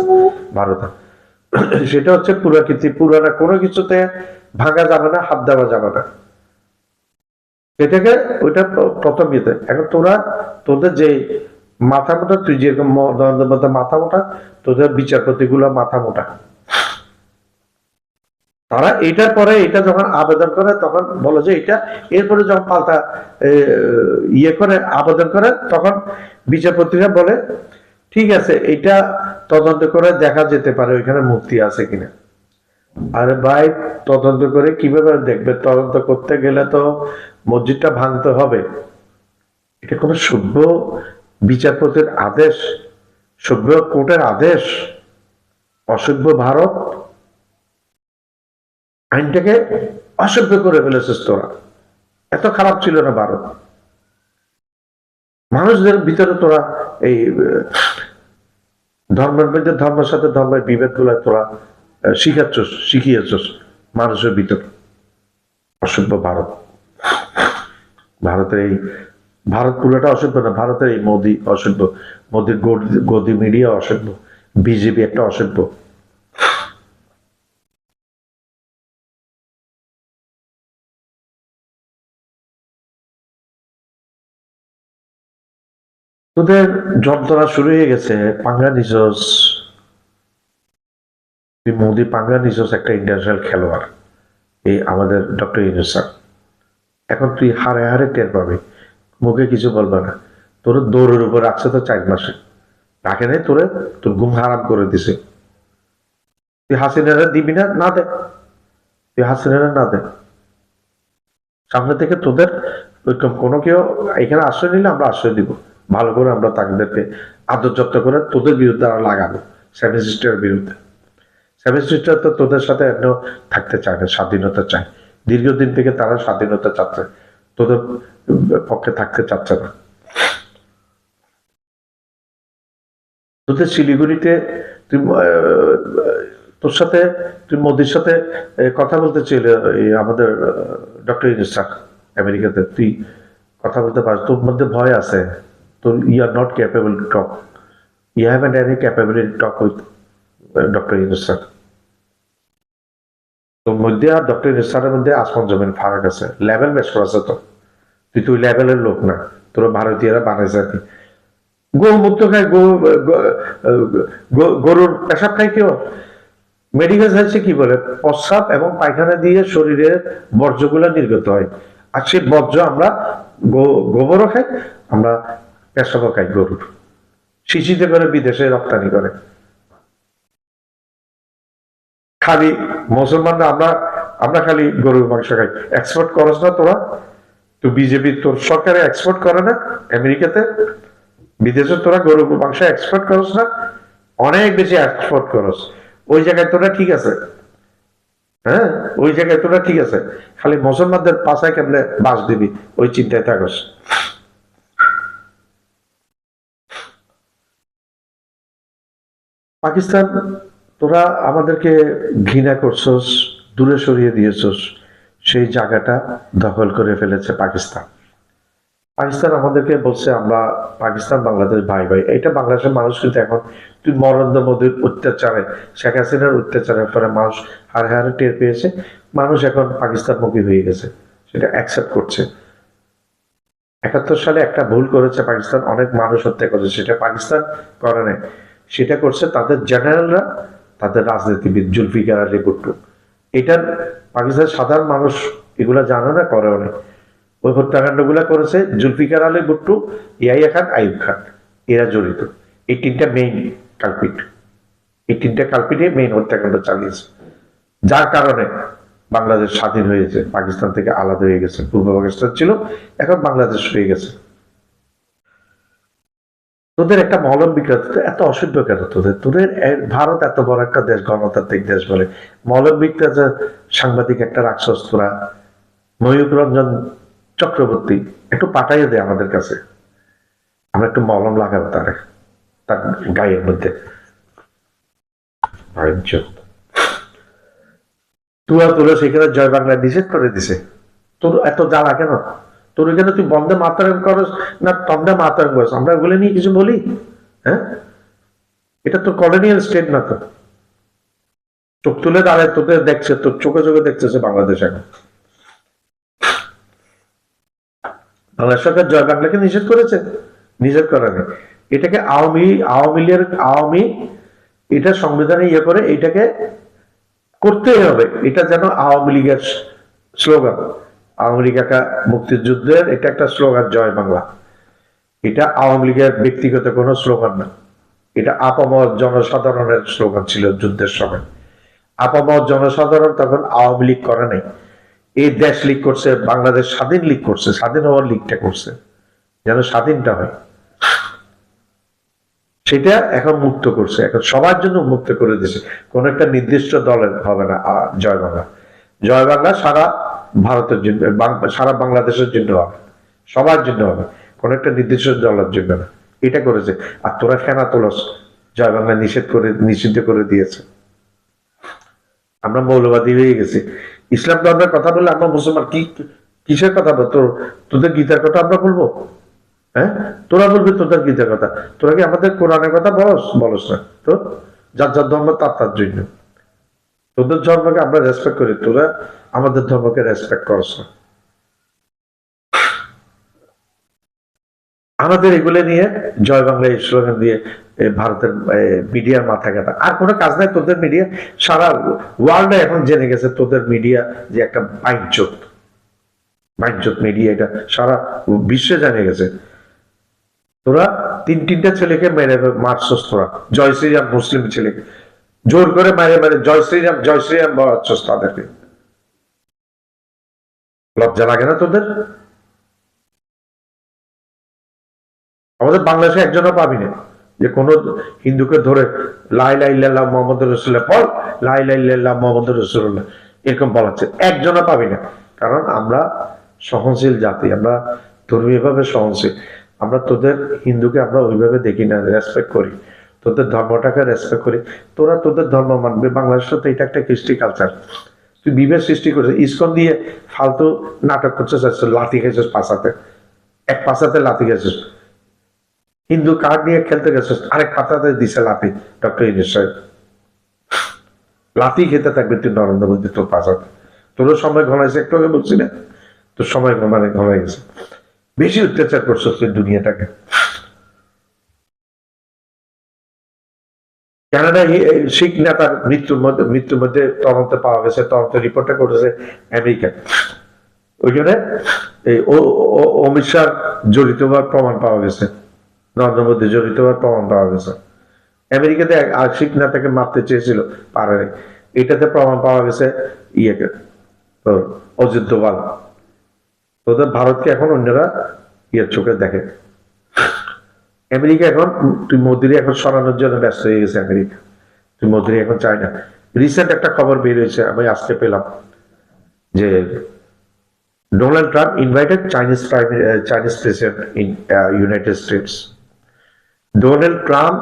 ভারতে। সেটা হচ্ছে পুরাকৃতি, পুরানা কোনো কিছুতে ভাঙা যাবে না, হাত দেওয়া যাবে না। এটাকে ওইটা প্রথম ইয়েতে। এখন তোরা তোদের যে মাথা মোটা, তুই যেরকম মাথা মোটা, তোদের বিচারপতি গুলো মাথা মোটা। তারা এটার পরে এটা যখন আবেদন করে তখন বলে যে এটা, এরপরে যখন পাল্টা ইয়ে করে আবেদন করে তখন বিচারপতিরা বলে ঠিক আছে, এটা তদন্ত করে দেখা যেতে পারে ওইখানে মূর্তি আছে কিনা। আরে ভাই, তদন্ত করে কিভাবে দেখবে? তদন্ত করতে গেলে তো মসজিদটা ভাঙতে হবে। এটা কোনো সভ্য বিচারপতির আদেশ, সভ্য কোর্টের আদেশ? অসভ্য ভারত আইনটাকে অসভ্য করে ফেলেছিস তোরা। এত খারাপ ছিল না ভারত। মানুষদের ভিতরে তোরা এই ধর্মের মধ্যে ধর্মের সাথে ধর্মের বিভেদ গুলা তোরা শিখিয়েছস মানুষের ভিতর। অসভ্য ভারত। ভারতের এই ভারত পুরোটা অসভ্য না, ভারতের এই মোদি অসভ্য, মোদির গদি মিডিয়া অসভ্য, বিজেপি একটা অসভ্য। তোদের যন্ত্রণা শুরু হয়ে গেছে, পাঙ্গা নিছস তুই, মোদি পাঙ্গা নিছস একটা ইন্টারন্যাশনাল খেলোয়াড়, এই আমাদের ডক্টর ইউনূস স্যার। এখন তুই হারে হারে টের পাবি। মুখে কিছু বলবে না, তোর দৌড়ের উপর রাখছে তো 4 মাসে, রাখে নাই তোরে, তোর ঘুম হারাম করে দিছে। তুই হাসিনারা দিবি না, না দে, তুই হাসিনারা না দে, সামনে থেকে তোদের ওইরকম কোনো কেউ এখানে আশ্রয় নিলে আমরা আশ্রয় দিব, ভালো করে আমরা তাদেরকে আদর যত্ন করে তোদের বিরুদ্ধে আমরা লাগাবো, সেভেন সিস্টারের বিরুদ্ধে। সেভেন সিস্টার তো তোদের সাথে এখনো থাকতে চায় না, স্বাধীনতা চায়, দীর্ঘদিন থেকে তারা স্বাধীনতা চাচ্ছে, তোদের পক্ষে থাকতে চাচ্ছে না। তোদের শিলিগুড়িতে তুই তোর সাথে, তুই মোদির সাথে কথা বলতে চাইলে আমাদের ডক্টর ইউনূস স্যার আমেরিকাতে, তুই কথা বলতে পারিস, তোর মধ্যে ভয় আছে, তোর you are not capable to talk, you haven't any capability talk with doctor Yunus sir. তোর মধ্যে আর ডক্টর ইউনূস স্যারের মধ্যে আসমান জমিন ফারাক আছে, লেভেল বেশ করা আছে। তো তুই তুই লেভেলের লোক না, তোর ভারতীয়রা বানাইছে আর কি। গোমূত্র খায়, গরুর পেশাব খায় কেউ? মেডিকেল সায়েন্সে কি বলে, প্রস্রাব এবং পায়খানা দিয়ে শরীরের বর্জ্যগুলো নির্গত হয়, আর সেই বর্জ্য আমরা গোবরও খাই, আমরা পেশাবও খাই গরুর, শিশিতে করে বিদেশে রপ্তানি করে। খালি মুসলমানরা আমরা আমরা খালি গরুর মাংস খাই, এক্সপোর্ট করস না তোরা? তো বিজেপি তোর সরকারে এক্সপোর্ট করে না আমেরিকাতে, বিদেশে তোরা গরুর মাংস এক্সপোর্ট করস না? অনেক বেশি এক্সপোর্ট করস, ওই জায়গায় তোরা ঠিক আছে, হ্যাঁ ওই জায়গায় তোরা ঠিক আছে, খালি মুসলমানদের পাশায় কেমনে বাস দিবি ওই চিন্তায় থাকস। পাকিস্তান, তোরা আমাদেরকে ঘৃণা করছস, দূরে সরিয়ে দিয়েছস, সেই জায়গাটা দখল করে ফেলেছে পাকিস্তান। পাকিস্তান আমাদেরকে বলছে আমরা পাকিস্তান বাংলাদেশ ভাই ভাই, এটা বাংলাদেশের মানুষ কিন্তু এখন, তুই নরেন্দ্র মোদীর অত্যাচারে, শেখ হাসিনার অত্যাচারের পরে মানুষ হারে হারে টের পেয়েছে, মানুষ এখন পাকিস্তানমুখী হয়ে গেছে, সেটা অ্যাকসেপ্ট করছে। 71 সালে একটা ভুল করেছে পাকিস্তান, অনেক মানুষ হত্যা করেছে, সেটা পাকিস্তান করে নাই, সেটা করছে তাদের জেনারেলরা, তাদের রাজনীতিবিদ জুলফিকার আলী ভুট্টো। এটার পাকিস্তানের সাধারণ মানুষ এগুলা জানে না, করেও না। ওই হত্যাকাণ্ড গুলা করেছে জুলফিকার আলী ভুট্টো, ইয়াহিয়া খান, আইয়ুব খান, এরা জড়িত। এই 3টা মেইন কালপিট, এই 3টা কালপিটে মেইন হত্যাকাণ্ড চালিয়েছে, যার কারণে বাংলাদেশ স্বাধীন হয়েছে, পাকিস্তান থেকে আলাদা হয়ে গেছে, পূর্ব পাকিস্তান ছিল এখন বাংলাদেশ হয়ে গেছে। তোদের একটা মলম বিক্রেতা, এত অসভ্য কেন তোদের? তোদের ভারত এত বড় একটা দেশ, গণতান্ত্রিক দেশ বলে মলম বিক্রেতা সাংবাদিক একটা রাখছস তোরা, ময়ূক রঞ্জন চক্রবর্তী, একটু পাঠাইয়ে দে আমাদের কাছে, আমরা একটু মলম লাগাবো তার গায়ের মধ্যে। তুরা তুলে সেখানে জয় বাংলা নিষেধ করে দিছে, তোর এত জ্বালা কেন? তোর এখানে তুই বন্দে মাতরম করস না তন্দে মাতরম করস, আমরা ওগুলো নিয়ে কিছু বলি? হ্যাঁ, এটা তো কলোনিয়াল স্টেট না, তো চোখ তুলে দাঁড়ায় তোদের দেখছে, তোর চোখে চোখে দেখতেছে বাংলাদেশ এখন। বাংলাদেশ সরকার জয় বাংলাকে নিষেধ করেছে? নিষেধ করেনি, এটাকে আওয়ামী এটা সংবিধানে ইয়ে করে, এটাকে করতেই হবে, এটা যেন আওয়ামী লীগের স্লোগান, আওয়ামী লীগ একটা মুক্তিযুদ্ধের, এটা একটা স্লোগান জয় বাংলা, এটা আওয়ামী লীগের ব্যক্তিগত কোনো স্লোগান না, এটা আপামর জনসাধারণের স্লোগান ছিল যুদ্ধের সময়। আপামর জনসাধারণ তখন আওয়ামী লীগ করে নাই, এই দেশ লীগ করছে, বাংলাদেশ স্বাধীন লীগ করছে, স্বাধীন হওয়ার লীগটা করছে যেন স্বাধীনটা হয়, সেটা এখন মুক্ত করছে, এখন সবার জন্য মুক্ত করে দিয়েছে, কোন একটা নির্দিষ্ট দলের হবে না জয় বাংলা। জয় বাংলা সারা ভারতের জন্য, সারা বাংলাদেশের জন্য হবে, সবার জন্য হবে, কোন একটা নির্দিষ্ট দলের জন্য না, এটা করেছে। আর তোরা ফেনা তোলস জয় বাংলা নিষিদ্ধ করে দিয়েছে, আমরা মৌলবাদী হয়ে গেছি। ইসলাম ধর্মের কথা বললে আমরা মুসলমান, কিসের কথা বল? তোদের গীতার কথা আমরা বলবো? হ্যাঁ, তোরা বলবি তোদের গীতার কথা, তোরা কি আমাদের কোরআনের কথা বলস না? তো যার যার ধর্ম তার জন্য, তোদের ধর্মকে আমরা রেসপেক্ট করি, তোরা আমাদের ধর্মকে রেসপেক্ট করস না। আমাদের এগুলো নিয়ে জয় বাংলা স্লোগান দিয়ে ভারতের মিডিয়ার মাথা কাটা, আর কোনো কাজ নাই তোদের মিডিয়া, সারা ওয়ার্ল্ডে এখন জেনে গেছে তোদের মিডিয়া যে একটা বাইঞ্চোদ, মাইজত মিডিয়া এটা সারা বিশ্বে জানিয়ে গেছে। তোরা তিনটা ছেলেকে মেরে মারছস, তোরা জয় শ্রীরাম মুসলিম ছেলেকে জোর করে মারে মারে জয় শ্রীরাম বলাচ্ছস তাদেরকে। লজ্জা লাগে না তোদের? আমাদের বাংলাদেশে একজনও পাবি না যে কোন হিন্দুকে ধরে লাই লাই ইল্লাল্লাহ মুহাম্মদ রাসূলুল্লাহ বল, লাই লাই ইল্লাল্লাহ মুহাম্মদ রাসূলুল্লাহ এরকম বলাচ্ছে, একজনও পাবি না। কারণ আমরা সহনশীল জাতি, আমরা ধর্মীয় ভাবে সহনশীল। আমরা তোদের হিন্দুকে আমরা ওইভাবে দেখি না, রেসপেক্ট করি, তোদের ধর্মটাকে রেসপেক্ট করি। তোরা তোদের ধর্ম মানবে। বাংলাদেশে তো এটা একটা কৃষ্টি কালচার। তুই বিভেদ সৃষ্টি করেছিস, ইসকন দিয়ে ফালতু নাটক করছিস, লাথি খেয়েছিস পাশাতে, এক পাশাতে লাথি খেয়েছিস। হিন্দু কার্ড নিয়ে খেলতে গেছিস, আরেক পাতাতে দিছে লাথি ডক্টর ইউনূস সাহেব। লাথি খেতে থাকবে তুই নরেন্দ্র মোদী তোর পাশাতে। তোরও সময় ঘনাইছে, একটু আগে বলছি না, তোর সময় ঘনাই গেছে। বেশি অত্যাচার করছিস তুই দুনিয়াটাকে। কানাডা শিখ নেতার মৃত্যুর মধ্যে তদন্তে পাওয়া গেছে, তদন্ত রিপোর্টটা করেছে আমেরিকা। ওই জন্য অমিত শাহ জড়িত হওয়ার প্রমাণ পাওয়া গেছে, নরেন্দ্র মোদী জড়িত হওয়ার প্রমাণ পাওয়া গেছে। আমেরিকাতে শিখ নেতাকে মারতে চেয়েছিল, পারে। এটাতে প্রমাণ পাওয়া গেছে ইয়েকে, তোর অজিত দোভাল। তোদের ভারতকে এখন অন্যরা ইয়ের চোখে দেখে। আমেরিকা এখন তুই মোদির এখন সরানোর জন্য ব্যস্ত হয়ে গেছে আমেরিকা। তুই মোদির এখন চায় না। রিসেন্ট একটা খবর বের হয়েছে, আমি আজকে পেলাম, যে Donald Trump invited Chinese president in United States. Donald Trump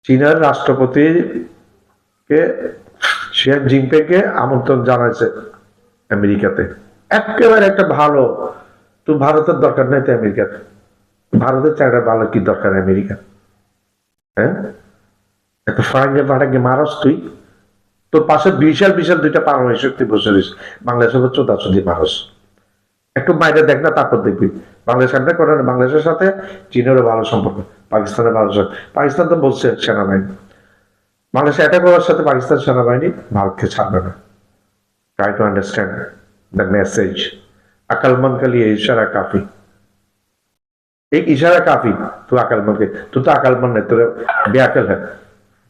চীনের রাষ্ট্রপতিকে শি জিনপিংকে আমন্ত্রণ জানাইছে আমেরিকাতে। একেবারে একটা ভালো, তো ভারতের দরকার নাই তো আমেরিকাতে। ভারতের চাইটা ভালো কি দরকার আমেরিকা? হ্যাঁ, এত ফারাঙ্গে ফাটাঙ্গে মারস তুই। তোর পাশে বিশাল দুইটা পারমাণবিক শক্তি বসে রয়েছে, বাংলাদেশের চোদাচুদি মারস। একটু বাইরে দেখ না, তারপর দেখবি। বাংলাদেশের সাথে চীনেরও ভালো সম্পর্ক, পাকিস্তানের ভালো সম্পর্ক। পাকিস্তান তো বলছে সেনাবাহিনী, বাংলাদেশে অ্যাটাক করার সাথে পাকিস্তান সেনাবাহিনী ভারতকে ছাড়বে না। Try to understand the message. अकलमंद के लिए इशारा काफी, एक इशारा काफी। तू अकलमंद के, तू तो अकलमंद नहीं, तू बेअकल है,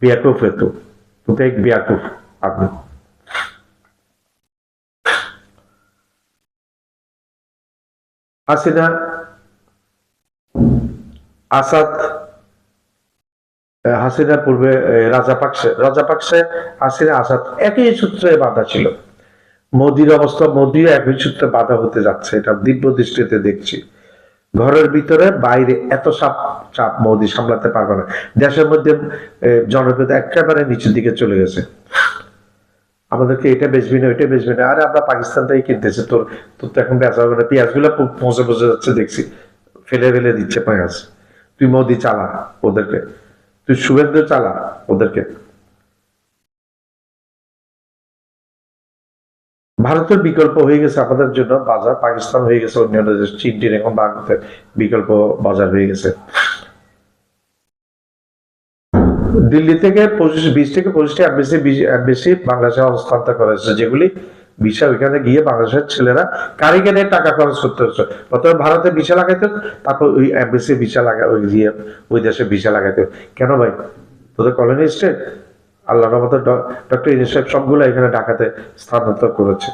बेवकूफ है। तू तो एक बेवकूफ आदमी। হাসিনা আসাদ, হাসিনা পূর্বে রাজাপাকসে হাসিনা আসাদ একই সূত্রে বাধা ছিল। মোদির অবস্থা, মোদিও একই সূত্রে বাধা হতে যাচ্ছে, এটা দিব্য দৃষ্টিতে দেখছি। ঘরের ভিতরে বাইরে এত চাপ মোদি সামলাতে পারবে না। দেশের মধ্যে জনপ্রিয়তা একেবারে নিচের দিকে চলে গেছে। আমাদেরকে এটা বেচবি না, ওইটা বেচবি না। আরে আমরা পাকিস্তান থেকে কিনতেছি, তোর তো এখন বেচা হবে না। পেঁয়াজ গুলো পচে যাচ্ছে দেখছি, ফেলে দিচ্ছে পেঁয়াজ। তুই মোদি চালা ওদেরকে, তুই শুভেন্দু চালা ওদেরকে। ভারতের বিকল্প হয়ে গেছে আমাদের জন্য বাজার, পাকিস্তান হয়ে গেছে অন্যান্য দেশ, চীন এখন ভারতের বিকল্প বাজার হয়ে গেছে। দিল্লি থেকে 20 থেকে 25টি এমবিসি বাংলাদেশে হস্তান্তর করা হয়েছে, যেগুলি ভিসা ওইখানে গিয়ে বাংলাদেশের ছেলেরা কারিগরে টাকা খরচ করতে হচ্ছে। প্রথমে ভারতে ভিসা লাগাইতে, তারপর ওই এমবিসি ভিসা গিয়ে ওই দেশে ভিসা লাগাইতে। কেন ভাই? তোদের কলোনি স্টেট, আল্লাহ রহমতে ডক্টর ইউনূস সাহেব সবগুলো এখানে ঢাকাতে স্থানান্তর করেছে।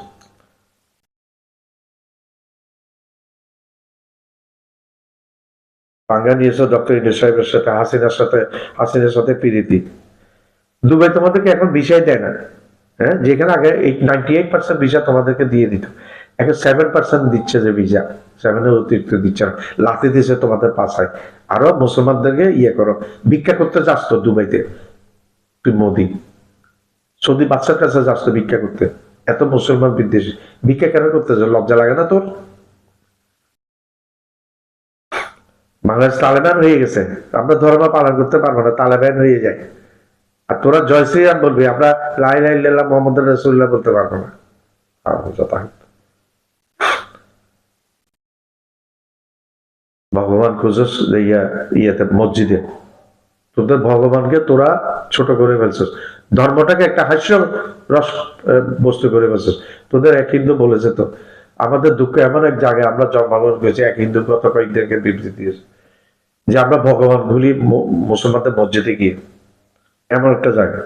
পাঙ্গা নিয়েছে ডক্টর ইউনূস সাহেবের সাথে, হাসিনার সাথে প্রীতি। দুবাই তোমাদেরকে এখন ভিসাই দেয় না। হ্যাঁ, যেখানে আগে 98% ভিসা তোমাদেরকে দিয়ে দিত, এখন 7% দিচ্ছে, যে ভিসা 7-এর অতিরিক্ত দিচ্ছে না। লাথি দিচ্ছে তোমাদের পাশায়। আরো মুসলমানদেরকে ইয়ে করো। ভিক্ষা করতে যাস তো দুবাইতে তুই মোদি, সৌদি বাচ্চার কাছে যাস তো ভিক্ষা করতে। এত মুসলমান বিদ্বেষী, ভিক্ষা কেন করতে যাস? লজ্জা লাগে না তোর? বাংলাদেশ তালেবান হয়ে গেছে, আমরা ধর্ম পালন করতে পারবো না, তালেবান হয়ে যায়। আর তোরা জয় শ্রীরাম বলবি, আমরা লা ইলাহা ইল্লাল্লাহ মুহাম্মাদুর রাসূলুল্লাহ বলতে পারবো না। ভগবান খুঁজছ ইয়েতে মসজিদে, তোদের ভগবানকে তোরা ছোট করে ফেলছিস, ধর্মটাকে একটা হাস্য রস বস্তু করে ফেলছিস। তোদের এক হিন্দু বলেছে তো, আমাদের দুঃখ এমন এক জায়গায় আমরা জন্মগ্রহণ করেছি, এক হিন্দু গত কয়েকদিনকে বিবৃতি দিয়েছে যে আমরা ভগবান ভুলি মুসলমানদের মসজিদে গিয়ে, এমন একটা জায়গা।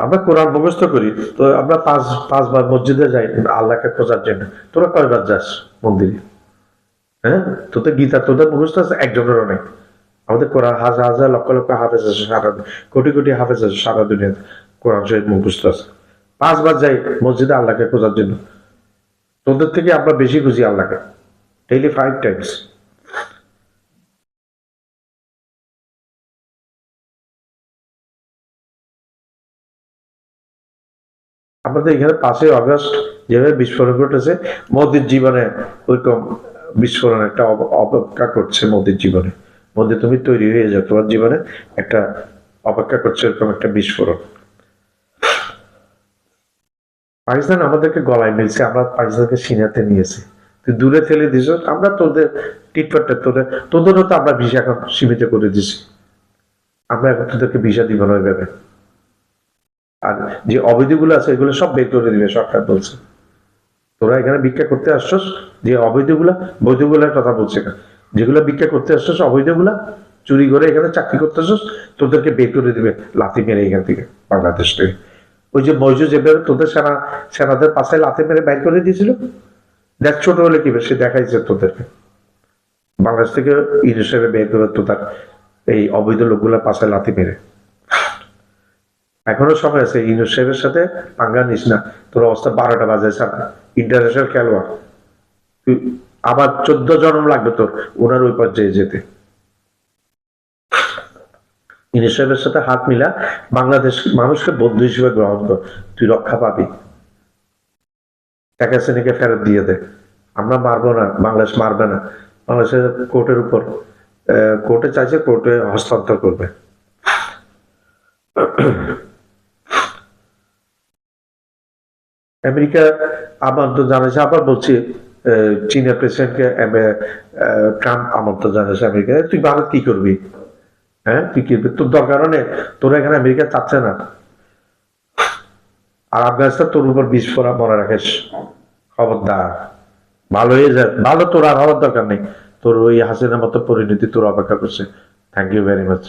আমরা কোরআন মুখস্থ করি, তো আমরা পাঁচবার মসজিদে যাই আল্লাহকে খোঁজার জন্য, তোরা কয়বার যাস মন্দিরে? হ্যাঁ, তোদের গীতা তোদের মুখস্থ আছে, একজনেরও নেই। আমাদের কোরআন হাজার হাজার লক্ষ লক্ষ হাফেজ আছে, সারা কোটি কোটি হাফেজ আছে সারা দুনিয়াতে, কোরআন শরীফ মুখস্থ আছে। পাঁচবার যাই মসজিদে আল্লাহকে খোঁজার জন্য, তোদের থেকে আমরা বেশি খুঁজি আল্লাহকে, ডেইলি 5 টাইমস। আমাদের এখানে 5ই আগস্ট যেভাবে বিস্ফোরণ ঘটেছে, মোদির জীবনে ওইরকম বিস্ফোরণ একটা অপেক্ষা করছে মোদির জীবনে। মোদি তুমি তৈরি হয়ে যাও, তোমার জীবনে একটা অপেক্ষা করছে এরকম একটা বিস্ফোরণ। পাকিস্তান আমাদেরকে গলায় মিলছে, আমরা পাকিস্তানকে সিনাতে নিয়েছি, তুই দূরে ঠেলে দিস। আমরা তোদের টিটপাটটা তোদেরও তো আমরা ভিসা এখন সীমিত করে দিছি, আমরা এখন তোদেরকে ভিসা দিব না ওইভাবে। আর যে অবৈধগুলো আছে এগুলো সব বের করে দিবে সরকার বলছে। তোরা এখানে ভিক্ষা করতে আসছস, যে অবৈধগুলা বৈধগুলার কথা বলছে না, যেগুলো ভিক্ষা করতে আসছস অবৈধগুলা চুরি করে এখানে চাকরি করতে আসছস, তোদেরকে বের করে দিবে লাথি মেরে এখান থেকে, বাংলাদেশ থেকে। ওই যে মজু যেভাবে তোদের সেনাদের পাশায় লাথি মেরে বাইর করে দিয়েছিল, দেখ ছোট হলে কি সে দেখাইছে তোদেরকে বাংলাদেশ থেকে ইউনিসেফে বের করে তোদের এই অবৈধ লোকগুলা পাশায় লাথি মেরে। এখনো সময় আছে, ইউনিসেফের সাথে পাঙ্গা নিস না, তোর অবস্থা 12টা বাজে সামনে, ইন্টারন্যাশনাল খেলোয়াড় আবার 14 জন্ম লাগবে তোর ওনার ওই পর্যায়ে যেতে। ইউনিসেফের সাথে হাত মিলা, বাংলাদেশ মানুষকে বন্ধু হিসেবে গ্রহণ কর, তুই রক্ষা পাবি। শেখ হাসিনাকে ফেরত দিয়ে দে, আমরা মারবো না, বাংলাদেশ মারবে না, বাংলাদেশের কোর্টের উপর কোর্টে চাইছে, কোর্টে হস্তান্তর করবে। আমেরিকা আমন্ত্রণ জানাইছে, আবার বলছি চীনের প্রেসিডেন্টকে ট্রাম্প আমন্ত্রণ জানাইছে আমেরিকা। তুই ভারত কি করবি? হ্যাঁ, তুই কি তোর দরকার নেই, তোরা এখানে আমেরিকা চাচ্ছে না। আর আফগানিস্তান তোর উপর বিস্ফোরা মনে রাখিস, খবরদার। ভালো হয়ে যায়, ভালো তোর আর হওয়ার দরকার নেই, তোর ওই হাসিনার মতো পরিণতি তোর অপেক্ষা করছে। Thank you very much.